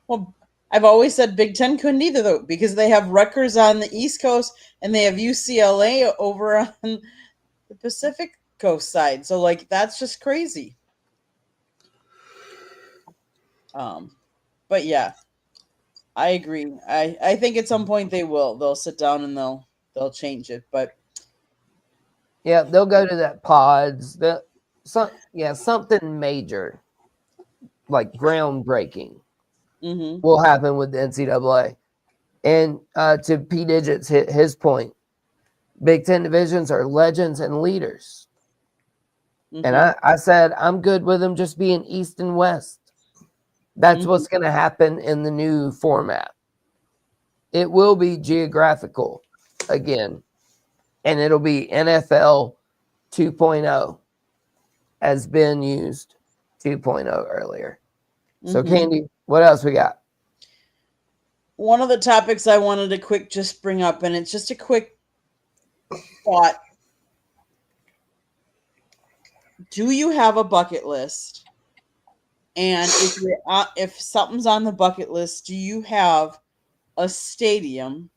Well, I've always said Big Ten couldn't either, though, because they have Rutgers on the East Coast and they have UCLA over on the Pacific Coast side. So, like, that's just crazy. But yeah, I agree. I think at some point they'll sit down and they'll change it. But Yeah, they'll go to that pods. Something major, like groundbreaking, mm-hmm. will happen with the NCAA. And to P Digits his point, Big Ten divisions are legends and leaders. Mm-hmm. And I said I'm good with them just being East and West. That's Mm-hmm. what's going to happen in the new format. It will be geographical again, and it'll be NFL 2.0 has been used 2.0 earlier. So, Mm-hmm. Candy, what else we got? One of the topics I wanted to just bring up, and it's just a quick thought. Do you have a bucket list? And if something's on the bucket list, do you have a stadium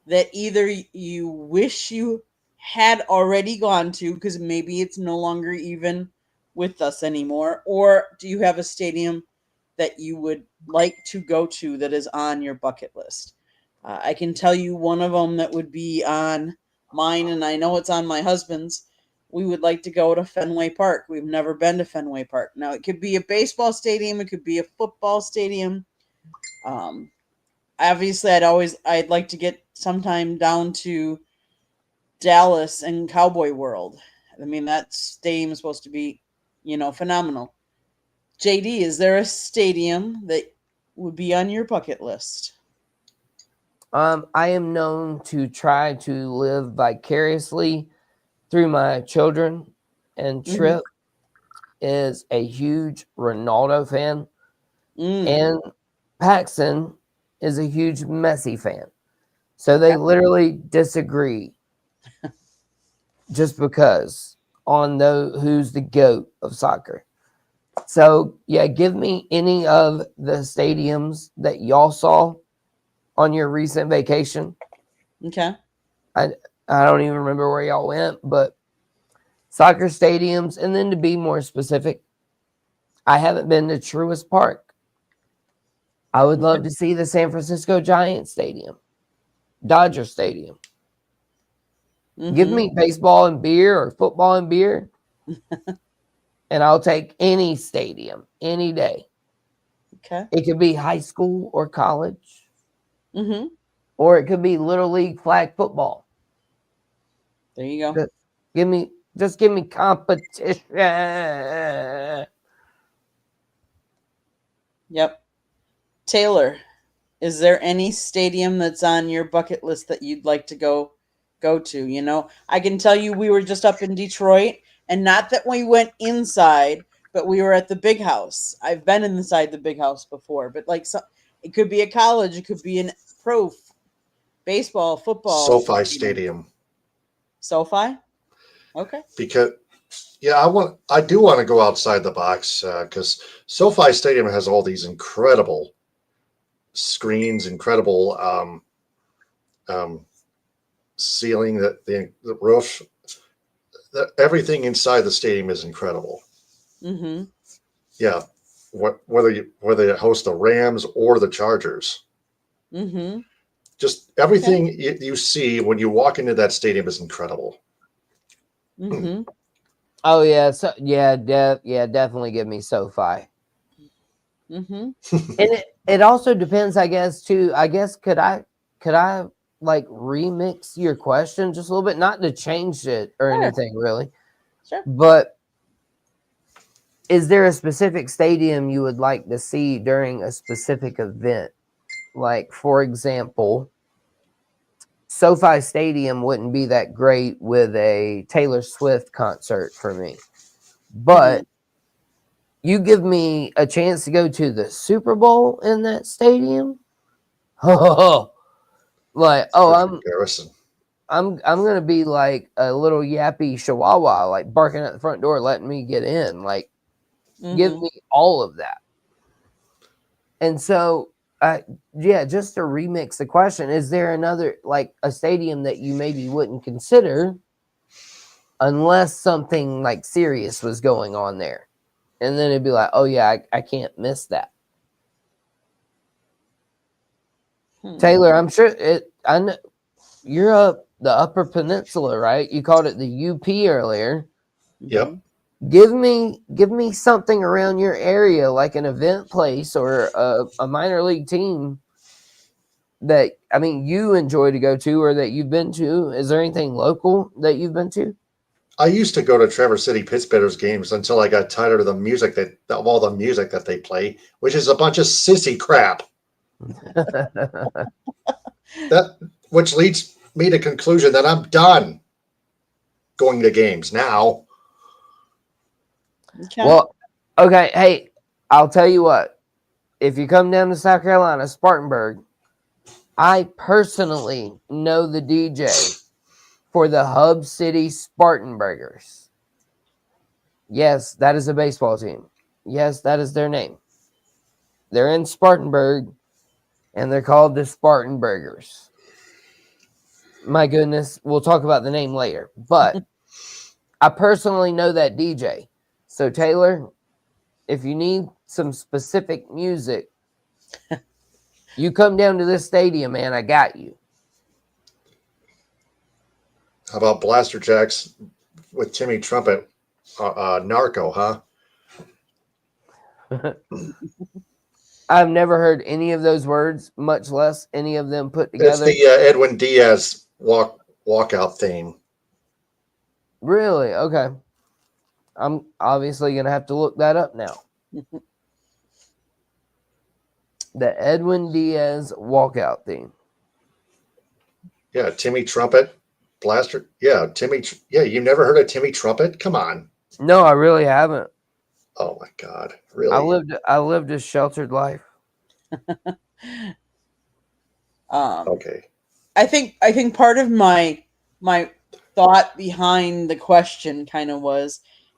that either you wish you had already gone to because maybe it's no longer even with us anymore, or do you have a stadium that you would like to go to that is on your bucket list? I can tell you one of them that would be on mine, and I know it's on my husband's. We would like to go to Fenway Park. We've never been to Fenway Park. Now, it could be a baseball stadium, it could be a football stadium. Obviously, I'd like to get sometime down to Dallas and Cowboy World. I mean, that stadium is supposed to be, phenomenal. JD, is there a stadium that would be on your bucket list? I am known to try to live vicariously through my children, and Trip is a huge Ronaldo fan, and Paxton is a huge Messi fan. So they literally disagree just because on who's the GOAT of soccer. So yeah, give me any of the stadiums that y'all saw on your recent vacation. Okay. I don't even remember where y'all went, but soccer stadiums. And then to be more specific, I haven't been to Truist Park. I would love to see the San Francisco Giants Stadium, Dodger Stadium. Give me baseball and beer or football and beer, and I'll take any stadium any day. Okay. It could be high school or college, Mm-hmm. or it could be Little League flag football. There you go. Just give me competition. Yep. Taylor, is there any stadium that's on your bucket list that you'd like to go to? I can tell you we were just up in Detroit, and not that we went inside, but we were at the Big House. I've been inside the Big House before, but it could be a college, it could be an pro baseball, football. SoFi Stadium. SoFi? Okay. Because I do want to go outside the box because SoFi Stadium has all these incredible screens, incredible ceiling, the roof, everything inside the stadium is incredible. Mm-hmm. Yeah, whether you host the Rams or the Chargers, just everything you see when you walk into that stadium is incredible. Mm-hmm. Oh yeah, so definitely give me SoFi. Mm-hmm. And it also depends, I guess, too. I guess could I like remix your question just a little bit, not to change it or anything really. Sure. But is there a specific stadium you would like to see during a specific event? Like, for example, SoFi Stadium wouldn't be that great with a Taylor Swift concert for me. But you give me a chance to go to the Super Bowl in that stadium. Oh, Comparison. I'm gonna be like a little yappy chihuahua, like barking at the front door, letting me get in. Like, give me all of that. And so, just to remix the question, is there another, like a stadium that you maybe wouldn't consider unless something like serious was going on there? And then it'd be like, oh yeah, I can't miss that. Taylor, I'm sure I know you're up the Upper Peninsula, right? You called it the UP earlier. Yep. Give me something around your area, like an event place or a minor league team that, I mean, you enjoy to go to or that you've been to. Is there anything local that you've been to? I used to go to Traverse City Pittsburgh's games until I got tired of the music of all the music that they play, which is a bunch of sissy crap. Which leads me to conclusion that I'm done going to games now. Okay. Well, okay. Hey, I'll tell you what. If you come down to South Carolina, Spartanburg, I personally know the DJ for the Hub City Spartanburgers. Yes, that is a baseball team. Yes, that is their name. They're in Spartanburg, and they're called the Spartanburgers. My goodness, we'll talk about the name later. But I personally know that DJ. So, Taylor, if you need some specific music, you come down to this stadium, man. I got you. How about Blaster Jacks with Timmy Trumpet? Narco, huh? I've never heard any of those words, much less any of them put together. It's the Edwin Diaz walkout theme. Really? Okay. I'm obviously going to have to look that up now. The Edwin Diaz walkout theme. Yeah, Timmy Trumpet, Blaster. Yeah, you never heard of Timmy Trumpet? Come on. No, I really haven't. Oh my God, really? I lived a sheltered life. Okay. I think part of my thought behind the question kind of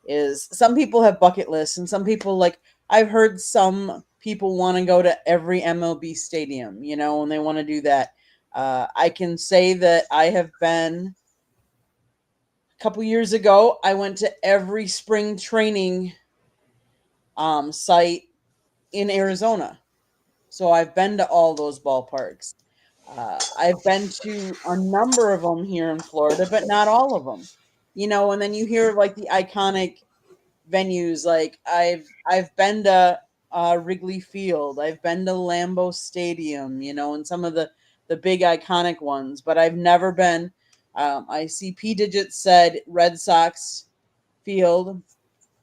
is some people have bucket lists, and some people, like, I've heard some people want to go to every MLB stadium, and they want to do that. I can say that I have been, a couple years ago, I went to every spring training site in Arizona. So I've been to all those ballparks. I've been to a number of them here in Florida, but not all of them. And then you hear like the iconic venues. Like I've been to Wrigley Field. I've been to Lambeau Stadium. And some of the big iconic ones. But I've never been. I see P Digits said Red Sox Field.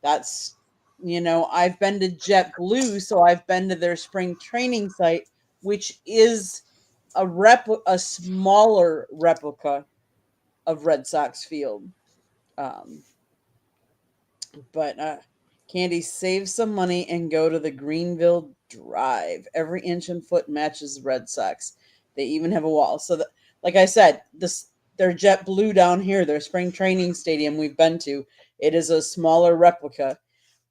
That's I've been to JetBlue, so I've been to their spring training site, which is a smaller replica of Red Sox Field. But Candy, save some money and go to the Greenville Drive. Every inch and foot matches the Red Sox. They even have a wall. So, like I said, their JetBlue down here, their spring training stadium we've been to, it is a smaller replica.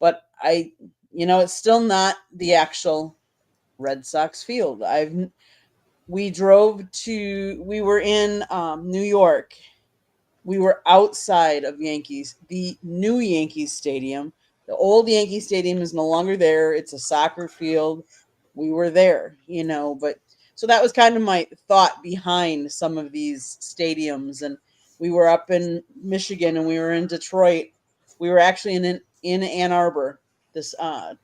But it's still not the actual Red Sox field. We were in New York. We were outside of the new Yankees stadium. The old Yankee stadium is no longer there. It's a soccer field. We were there, but so that was kind of my thought behind some of these stadiums. And we were up in Michigan and we were in Detroit. We were actually in Ann Arbor this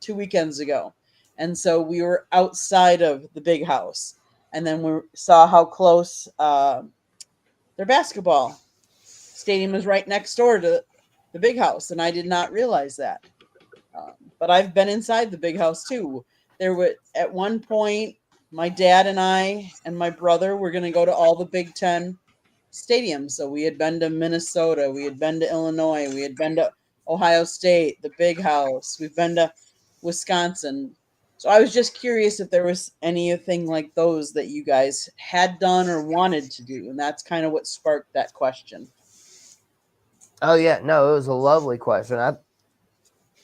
2 weekends ago. And so we were outside of the big house. And then we saw how close their basketball stadium is right next door to the big house. And I did not realize that. But I've been inside the big house too. At one point, my dad and I and my brother were going to go to all the Big Ten stadiums. So we had been to Minnesota, we had been to Illinois, we had been to Ohio State, the Big House, we've been to Wisconsin. So I was just curious if there was anything like those that you guys had done or wanted to do, and that's kind of what sparked that question. Oh yeah, no, it was a lovely question.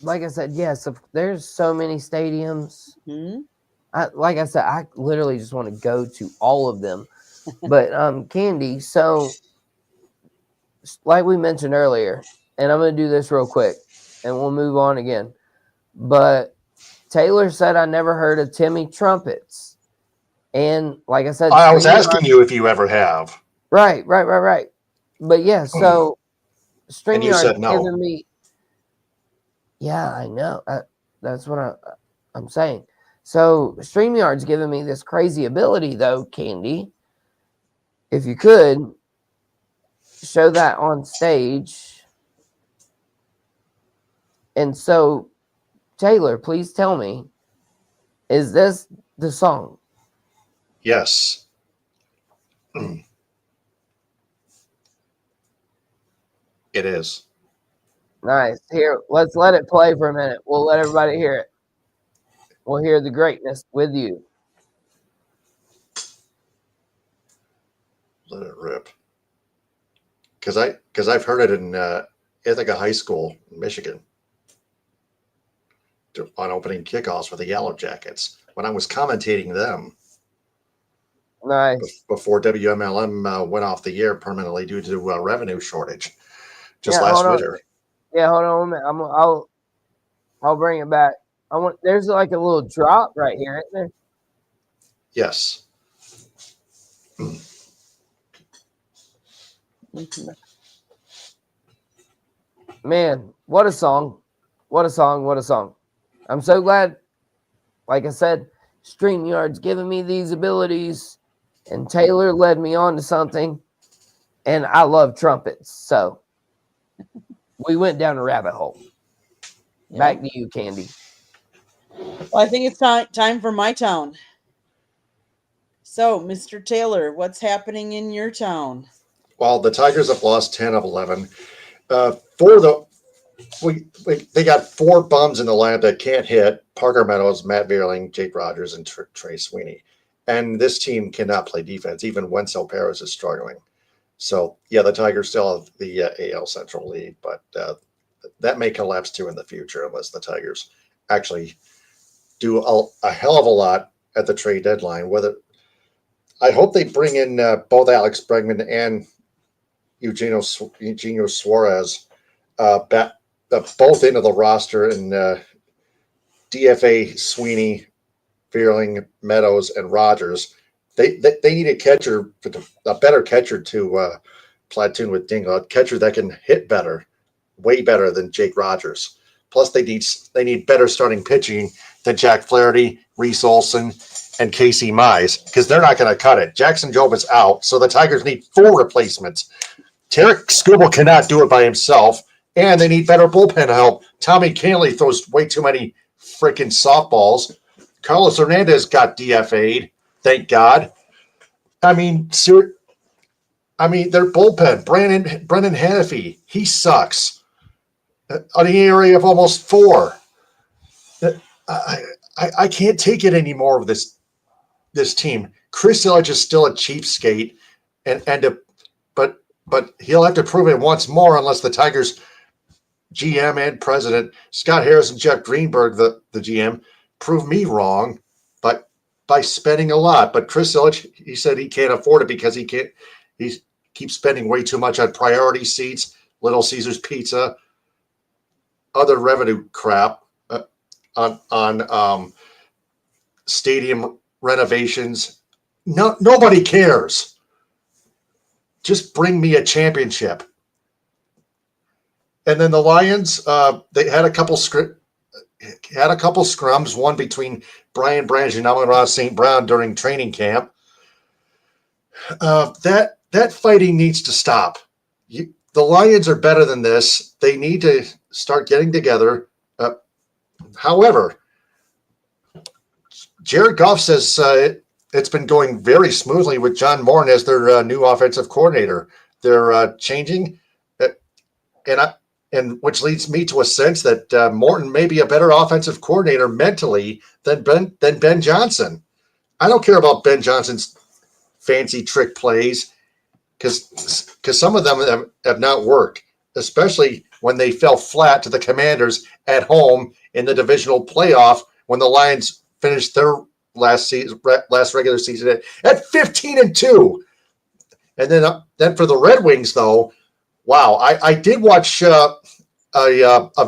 Like I said, yes, there's so many stadiums. Hmm? Like I said, I literally just want to go to all of them. But Candy, so like we mentioned earlier, and I'm going to do this real quick, and we'll move on again. But Taylor said I never heard of Timmy Trumpets, and like I said, I was asking you if you ever have, right. But yeah, so and you StreamYard's said no. giving me. Yeah, I know. That's what I'm saying. So StreamYard's giving me this crazy ability, though, Candy. If you could show that on stage. And so, Taylor, please tell me, is this the song? Yes. It is. Nice. Here, let's let it play for a minute. We'll let everybody hear it. We'll hear the greatness with you. Let it rip. Because I've heard it in Ithaca High School in Michigan on opening kickoffs for the Yellow Jackets when I was commentating them. Nice. Before WMLM went off the air permanently due to a revenue shortage just Yeah, last hold on. winter. Yeah, hold on a minute. I'll bring it back. There's like a little drop right here, isn't there? Yes. Man, what a song. What a song. What a song. I'm so glad, like I said, StreamYard's giving me these abilities, and Taylor led me on to something, and I love trumpets. So we went down a rabbit hole. Yeah. Back to you, Candy. Well, I think it's time for my town. So, Mr. Taylor, what's happening in your town? Well, the Tigers have lost 10 of 11. They got four bums in the lineup that can't hit: Parker Meadows, Matt Vierling, Jake Rogers, and Trey Sweeney. And this team cannot play defense. Even Wenzel Perez is struggling. So, yeah, the Tigers still have the AL Central lead, but that may collapse too in the future unless the Tigers actually do a hell of a lot at the trade deadline. I hope they bring in both Alex Bregman and Eugenio Suarez back, both into the roster, and DFA Sweeney, Vierling, Meadows, and Rogers. They need a catcher, a better catcher to platoon with Dingle, a catcher that can hit better, way better than Jake Rogers. Plus, they need better starting pitching than Jack Flaherty, Reese Olson, and Casey Mize, because they're not going to cut it. Jackson Job is out, so the Tigers need 4 replacements. Tarek Skubal cannot do it by himself, and they need better bullpen help. Tommy Canley throws way too many freaking softballs. Carlos Hernandez got DFA'd, thank God. I mean, their bullpen, Brendan Hannafy, he sucks. On an ERA of almost 4. I can't take it anymore of this team. Chris Illich is still a cheapskate, but he'll have to prove it once more unless the Tigers GM and president, Scott Harris and Jeff Greenberg, the GM, prove me wrong, but by spending a lot. But Chris Illich, he said he can't afford it because he keeps spending way too much on priority seats, Little Caesars Pizza, other revenue crap, on stadium renovations. Nobody cares. Just bring me a championship. And then the Lions, they had a couple scrums, one between Brian Branch and Amon-Ra St. Brown during training camp. That fighting needs to stop. The Lions are better than this. They need to start getting together. However, Jared Goff says it's been going very smoothly with John Morton as their new offensive coordinator. They're changing, and which leads me to a sense that Morton may be a better offensive coordinator mentally than Ben Johnson. I don't care about Ben Johnson's fancy trick plays because some of them have not worked, especially when they fell flat to the Commanders at home in the divisional playoff when the Lions finished their last regular season at 15-2. And then for the Red Wings, though, wow, I did watch a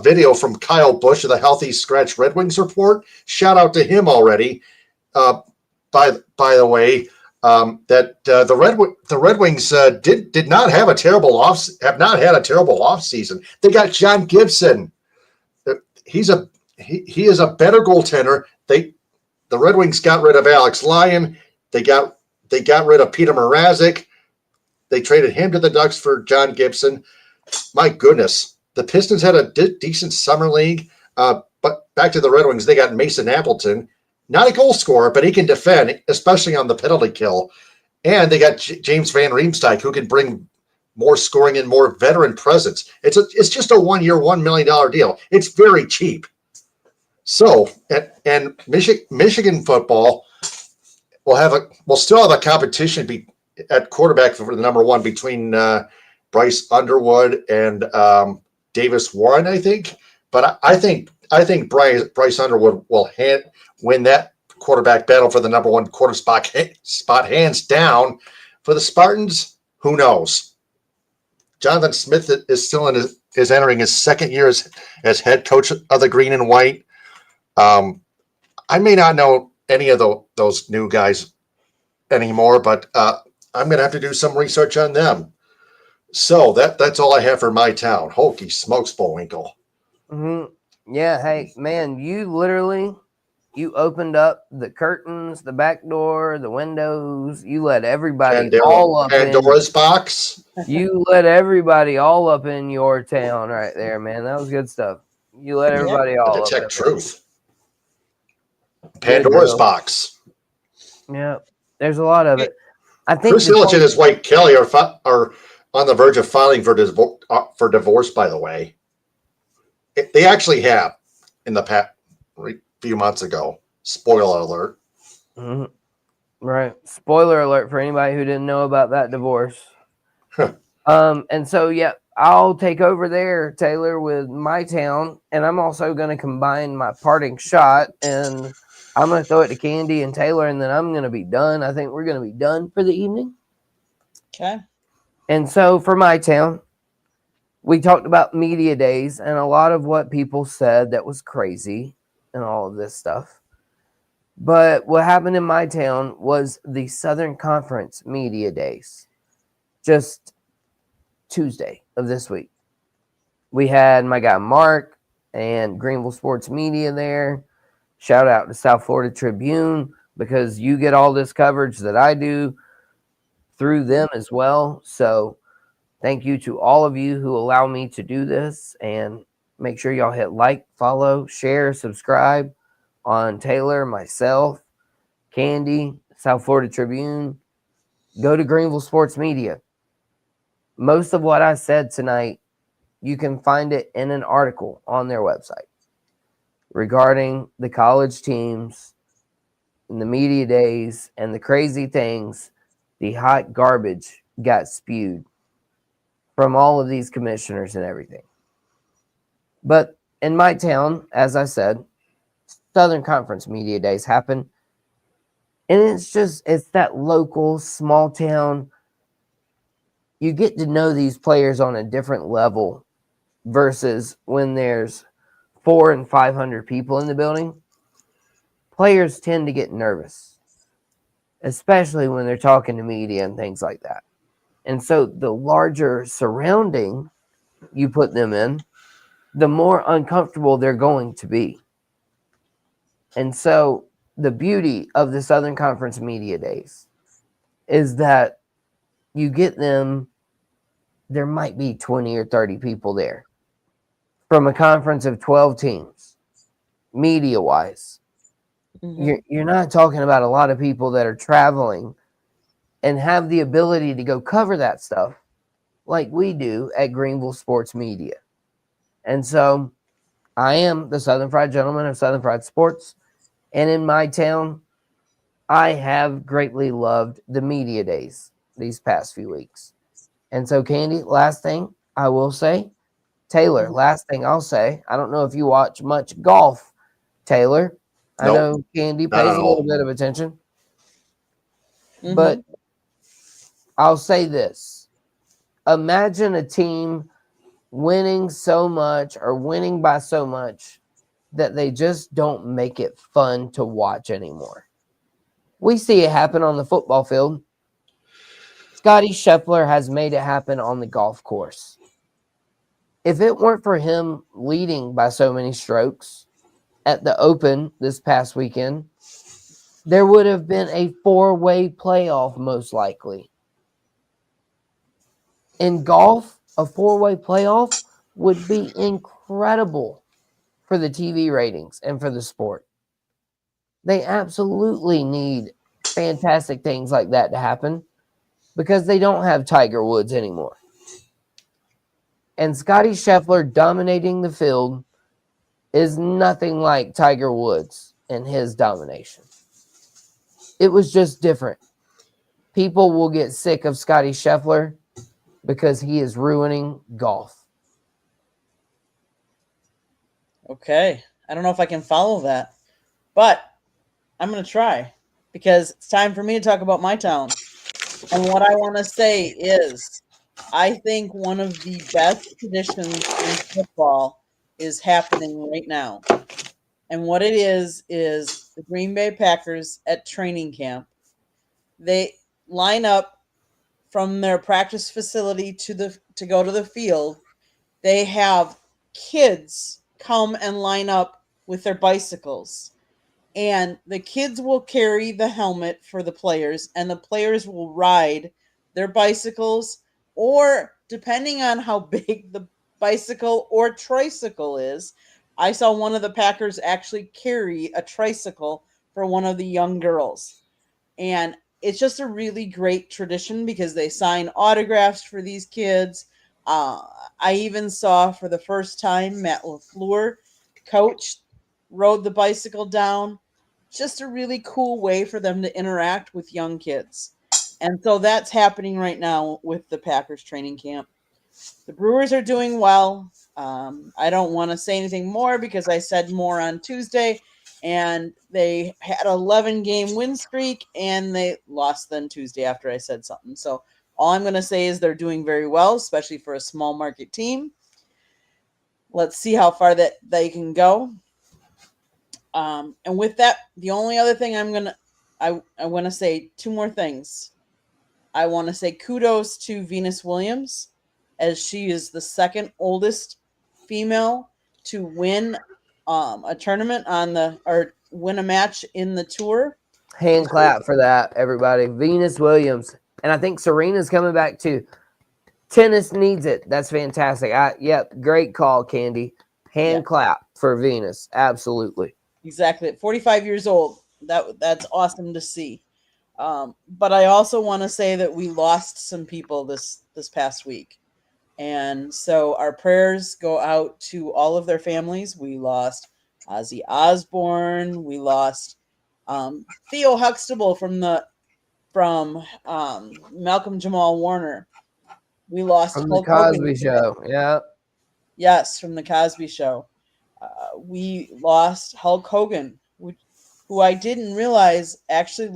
video from Kyle Busch of the Healthy Scratch Red Wings report. Shout out to him already. By the way, that the Red Wings did not have a terrible have not had a terrible offseason. They got John Gibson. He is a better goaltender. The Red Wings got rid of Alex Lyon. They got rid of Peter Mrazek. They traded him to the Ducks for John Gibson. My goodness, the Pistons had a decent summer league. But back to the Red Wings, they got Mason Appleton. Not a goal scorer, but he can defend, especially on the penalty kill. And they got James Van Riemsdyk, who can bring more scoring and more veteran presence. It's just a 1 year, $1 million deal. It's very cheap. So, and Michigan football will still have a competition at quarterback for the number one between Bryce Underwood and Davis Warren, I think. But I think Bryce Underwood will win that quarterback battle for the number one quarter spot hands down. For the Spartans, who knows? Jonathan Smith is entering his second year as head coach of the Green and White. I may not know any of those new guys anymore, but I'm going to have to do some research on them. So that's all I have for my town. Holy smokes, Bullwinkle. Mm-hmm. Yeah, hey, man, you opened up the curtains, the back door, the windows. You let everybody all up Pandora's box. You let everybody all up in your town right there, man. That was good stuff. You let everybody all up. Detect truth. Pandora's box. Yeah, there's a lot of it. I think Chris Illich and his wife Kelly are on the verge of filing for divorce. By the way, they actually have in the past few months ago. Spoiler alert. Mm-hmm. Right. Spoiler alert for anybody who didn't know about that divorce. And so yeah, I'll take over there, Taylor, with my town, and I'm also going to combine my parting shot, and I'm going to throw it to Candy and Taylor, and then I'm going to be done. I think we're going to be done for the evening. Okay. And so for my town, we talked about media days and a lot of what people said that was crazy and all of this stuff. But what happened in my town was the Southern Conference media days. Just Tuesday of this week. We had my guy Mark and Greenville Sports Media there. Shout out to South Florida Tribune because you get all this coverage that I do through them as well. So thank you to all of you who allow me to do this, and make sure y'all hit like, follow, share, subscribe on Taylor, myself, Candy, South Florida Tribune. Go to Greenville Sports Media. Most of what I said tonight, you can find it in an article on their website regarding the college teams and the media days and the crazy things, the hot garbage got spewed from all of these commissioners and everything. But in my town, as I said, Southern Conference media days happen. And it's that local small town. You get to know these players on a different level versus when there's 400 and 500 people in the building. Players tend to get nervous, especially when they're talking to media and things like that. And so the larger surrounding you put them in, the more uncomfortable they're going to be. And so the beauty of the Southern Conference media days is that you get them, there might be 20 or 30 people there from a conference of 12 teams, media-wise. You're not talking about a lot of people that are traveling and have the ability to go cover that stuff like we do at Greenville Sports Media. And so I am the Southern Fried Gentleman of Southern Fried Sports. And in my town, I have greatly loved the media days these past few weeks. And so, Candy, last thing I will say, Taylor, last thing I'll say, I don't know if you watch much golf, Taylor. I Nope, know Candy not pays at a little all. bit of attention, but I'll say this. Imagine a team winning so much or winning by so much that they just don't make it fun to watch anymore. We see it happen on the football field. Scotty Scheffler has made it happen on the golf course. If it weren't for him leading by so many strokes at the Open this past weekend, there would have been a 4-way playoff most likely. In golf, a 4-way playoff would be incredible for the TV ratings and for the sport. They absolutely need fantastic things like that to happen because they don't have Tiger Woods anymore. And Scotty Scheffler dominating the field is nothing like Tiger Woods and his domination. It was just different. People will get sick of Scotty Scheffler because he is ruining golf. Okay. I don't know if I can follow that, but I'm going to try because it's time for me to talk about my town. And what I want to say is I think one of the best traditions in football is happening right now. And what it is the Green Bay Packers at training camp. They line up from their practice facility to go to the field. They have kids come and line up with their bicycles. And the kids will carry the helmet for the players, and the players will ride their bicycles, or depending on how big the bicycle or tricycle is. I saw one of the Packers actually carry a tricycle for one of the young girls. And it's just a really great tradition because they sign autographs for these kids. Uh, I even saw for the first time Matt LaFleur, coach, rode the bicycle down. Just a really cool way for them to interact with young kids. And so that's happening right now with the Packers training camp. The Brewers are doing well. I don't want to say anything more because I said more on Tuesday, and they had an 11-game win streak, and they lost then Tuesday after I said something. So all I'm going to say is they're doing very well, especially for a small market team. Let's see how far that they can go. And with that, the only other thing I want to say two more things. I want to say kudos to Venus Williams, as she is the second oldest female to win a tournament or win a match in the tour. Hand clap for that, everybody. Venus Williams. And I think Serena's coming back too. Tennis needs it. That's fantastic. Yep, great call, Candy. Hand clap for Venus. Absolutely. Exactly. At 45 years old. That's awesome to see. But I also want to say that we lost some people this past week. And so our prayers go out to all of their families. We lost Ozzy Osbourne. We lost Theo Huxtable from Malcolm Jamal Warner. We lost From Hulk the Cosby Hogan. Show. Yeah. Yes, from the Cosby Show. We lost Hulk Hogan, who I didn't realize actually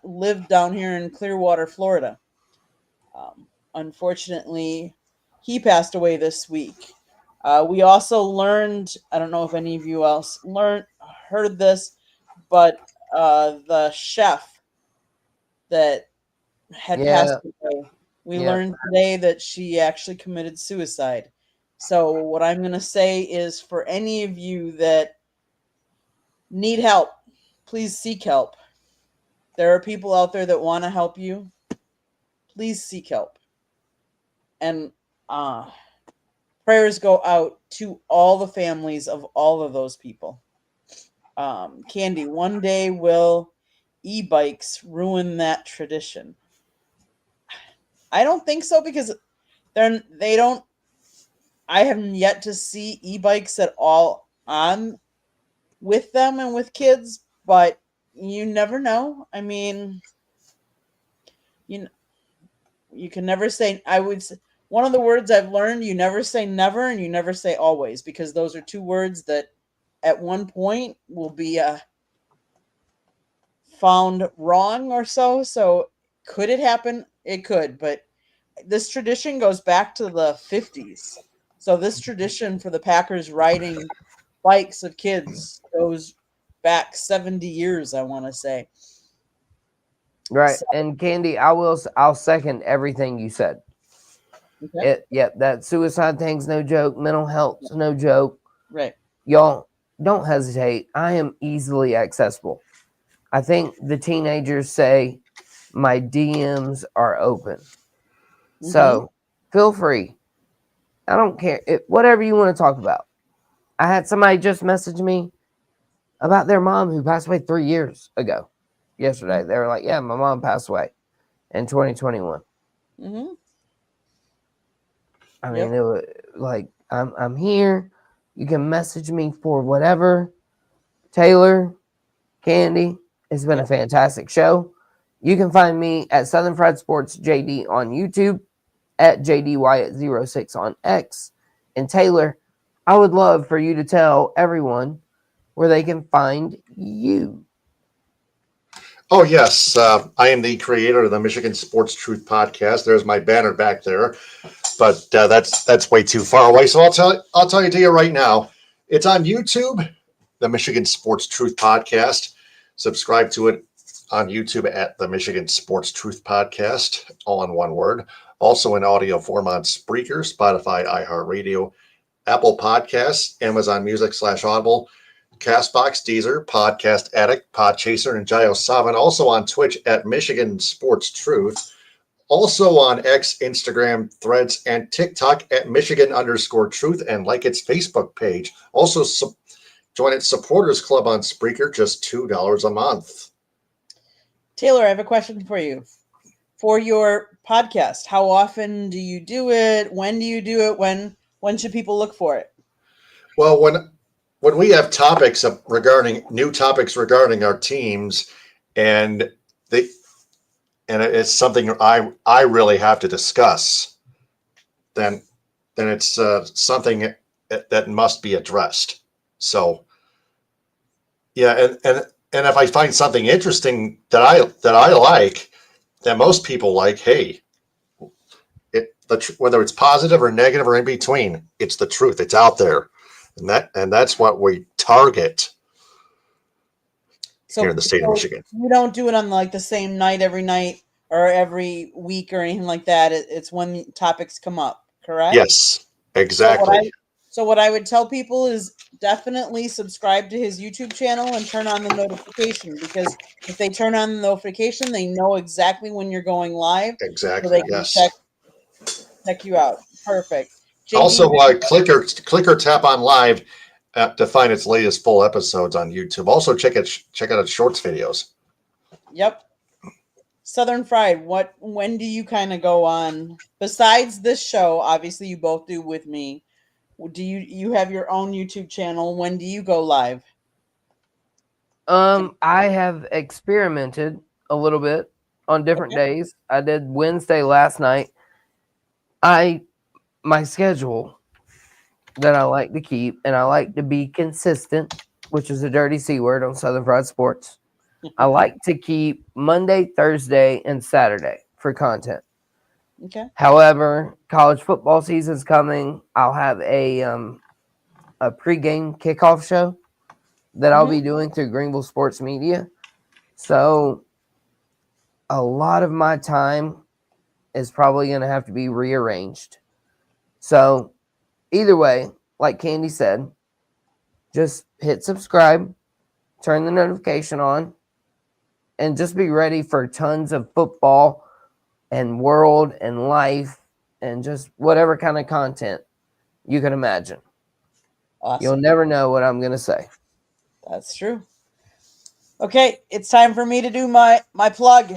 lived down here in Clearwater, Florida. Unfortunately, he passed away this week. We also learned, I don't know if any of you else heard this, but the chef that had passed away, we learned today that she actually committed suicide. So what I'm going to say is, for any of you that need help, please seek help. There are people out there that want to help you. Please seek help. And prayers go out to all the families of all of those people. Candy, one day will e-bikes ruin that tradition? I don't think so because they don't. I haven't yet to see e-bikes at all on with them and with kids, but you never know. I mean, you you can never say. One of the words I've learned: you never say never, and you never say always, because those are two words that at one point will be found wrong or so. So could it happen? It could, but this tradition goes back to the 50s. So this tradition for the Packers riding bikes of kids goes back 70 years, I want to say. Right. So, And Candy, I'll second everything you said. okay. That suicide thing's no joke. Mental health's no joke. Right. Y'all don't hesitate. I am easily accessible. I think the teenagers say my DMs are open. So feel free. I don't care. Whatever you want to talk about. I had somebody just message me about their mom who passed away 3 years ago. Yesterday. They were like, yeah, my mom passed away in 2021. Mm-hmm. I mean, it was like, I'm here. You can message me for whatever. Taylor, Candy, it's been a fantastic show. You can find me at Southern Fried Sports JD on YouTube, at JD Wyatt06 on X. And Taylor, I would love for you to tell everyone where they can find you. Oh, yes. I am the creator of the Michigan Sports Truth podcast. There's my banner back there, but that's way too far away. So I'll tell you to you right now. It's on YouTube, the Michigan Sports Truth podcast. Subscribe to it on YouTube at the Michigan Sports Truth podcast, all in one word. Also in audio form on Spreaker, Spotify, iHeartRadio, Apple Podcasts, Amazon Music /Audible, Castbox, Deezer, Podcast Addict, Podchaser, and Gio Savin. Also on Twitch at Michigan Sports Truth. Also on X, Instagram, Threads, and TikTok at Michigan_Truth, and like its Facebook page. Also join its supporters club on Spreaker, just $2 a month. Taylor, I have a question for you. For your podcast, how often do you do it? When do you do it? When should people look for it? Well, when we have topics regarding our teams, and it's something I really have to discuss, then it's something that must be addressed. So, yeah, and if I find something interesting that I like, that most people like, hey, whether it's positive or negative or in between, it's the truth. It's out there. And that's what we target here in the state of Michigan. You don't do it on like the same night every night or every week or anything like that. It's when topics come up, correct? Yes, exactly. So what I would tell people is definitely subscribe to his YouTube channel and turn on the notification, because if they turn on the notification, they know exactly when you're going live. Exactly. So they can check you out. Perfect. JD, also, click or tap on live to find its latest full episodes on YouTube. Also, check out its shorts videos. Yep. Southern Fried, when do you kind of go on besides this show? Obviously, you both do with me. Do you have your own YouTube channel? When do you go live? I have experimented a little bit on different days. I did Wednesday last night. My schedule that I like to keep, and I like to be consistent, which is a dirty C word on Southern Fried Sports. I like to keep Monday, Thursday, and Saturday for content. Okay. However, college football season's coming. I'll have a pregame kickoff show that I'll be doing through Greenville Sports Media. So a lot of my time is probably going to have to be rearranged. So either way, like Candy said, just hit subscribe, turn the notification on, and just be ready for tons of football and world and life and just whatever kind of content you can imagine. Awesome. You'll never know what I'm going to say. That's true. Okay, it's time for me to do my plug.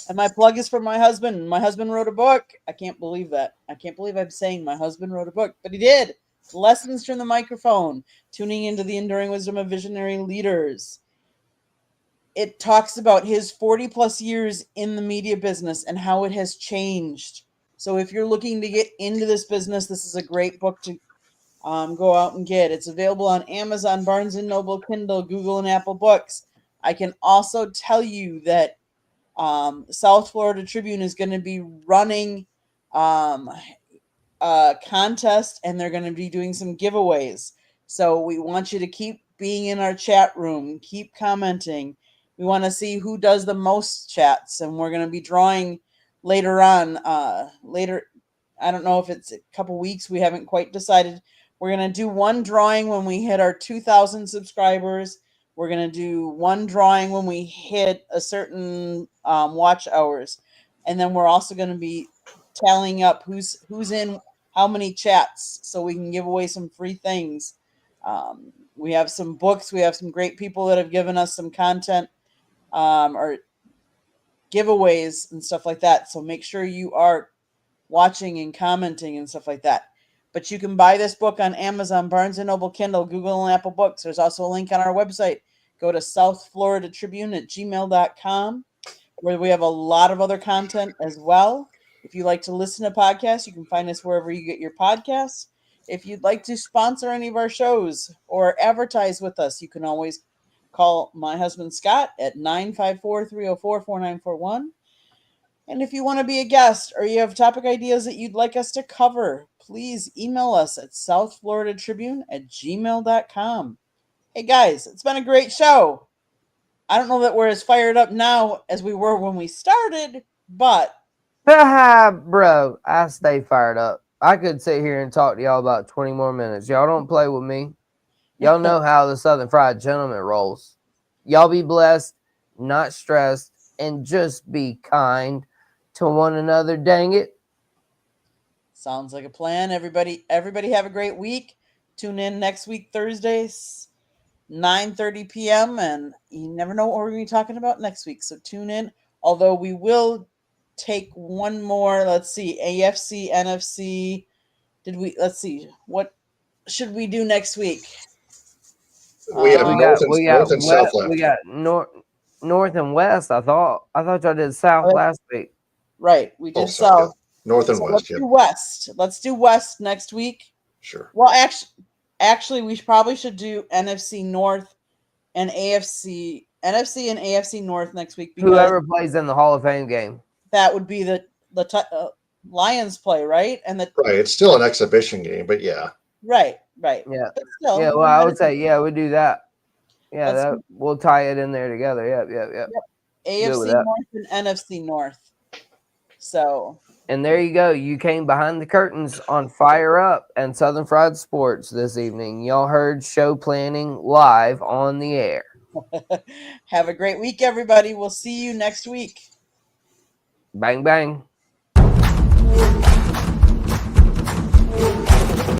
And my plug is for my husband. My husband wrote a book. I can't believe that. I can't believe I'm saying my husband wrote a book, but he did. Lessons from the Microphone, Tuning into the Enduring Wisdom of Visionary Leaders. It talks about his 40 plus years in the media business and how it has changed. So if you're looking to get into this business, this is a great book to go out and get. It's available on Amazon, Barnes & Noble, Kindle, Google, and Apple Books. I can also tell you that South Florida Tribune is going to be running a contest, and they're going to be doing some giveaways. So we want you to keep being in our chat room, keep commenting. We want to see who does the most chats, and we're going to be drawing later on. I don't know if it's a couple weeks. We haven't quite decided. We're going to do one drawing when we hit our 2,000 subscribers. We're going to do one drawing when we hit a certain watch hours. And then we're also going to be tallying up who's in how many chats so we can give away some free things. We have some books. We have some great people that have given us some content or giveaways and stuff like that. So make sure you are watching and commenting and stuff like that. But you can buy this book on Amazon, Barnes & Noble, Kindle, Google, and Apple Books. There's also a link on our website. Go to southfloridatribune@gmail.com, where we have a lot of other content as well. If you like to listen to podcasts, you can find us wherever you get your podcasts. If you'd like to sponsor any of our shows or advertise with us, you can always call my husband Scott at 954-304-4941. And if you want to be a guest or you have topic ideas that you'd like us to cover, please email us at southfloridatribune@gmail.com. Hey guys, it's been a great show. I don't know that we're as fired up now as we were when we started, but Bro, I stay fired up. I could sit here and talk to y'all about 20 more minutes. Y'all don't play with me. Y'all know how the Southern Fried Gentleman rolls. Y'all be blessed, not stressed, and just be kind to one another, dang it. Sounds like a plan. Everybody have a great week. Tune in next week, Thursdays, 9:30 p.m. And you never know what we're going to be talking about next week. So tune in. Although we will take one more. Let's see. AFC, NFC. Let's see. What should we do next week? We have north and south left. We got north and west. I thought y'all did south last week. Right. We did south. Yeah. North and west. Let's do west. Let's do west next week. Sure. Well, actually, we probably should do NFC North and AFC. NFC and AFC North next week. Because whoever plays in the Hall of Fame game. That would be the Lions play, right? And right. It's still an exhibition game, but yeah. Right. Yeah. But still, yeah. Well, I would say we do that. Yeah, we'll tie it in there together. Yep. AFC North and NFC North. So. And there you go. You came behind the curtains on Fire Up and Southern Fried Sports this evening. Y'all heard show planning live on the air. Have a great week, everybody. We'll see you next week. Bang, bang.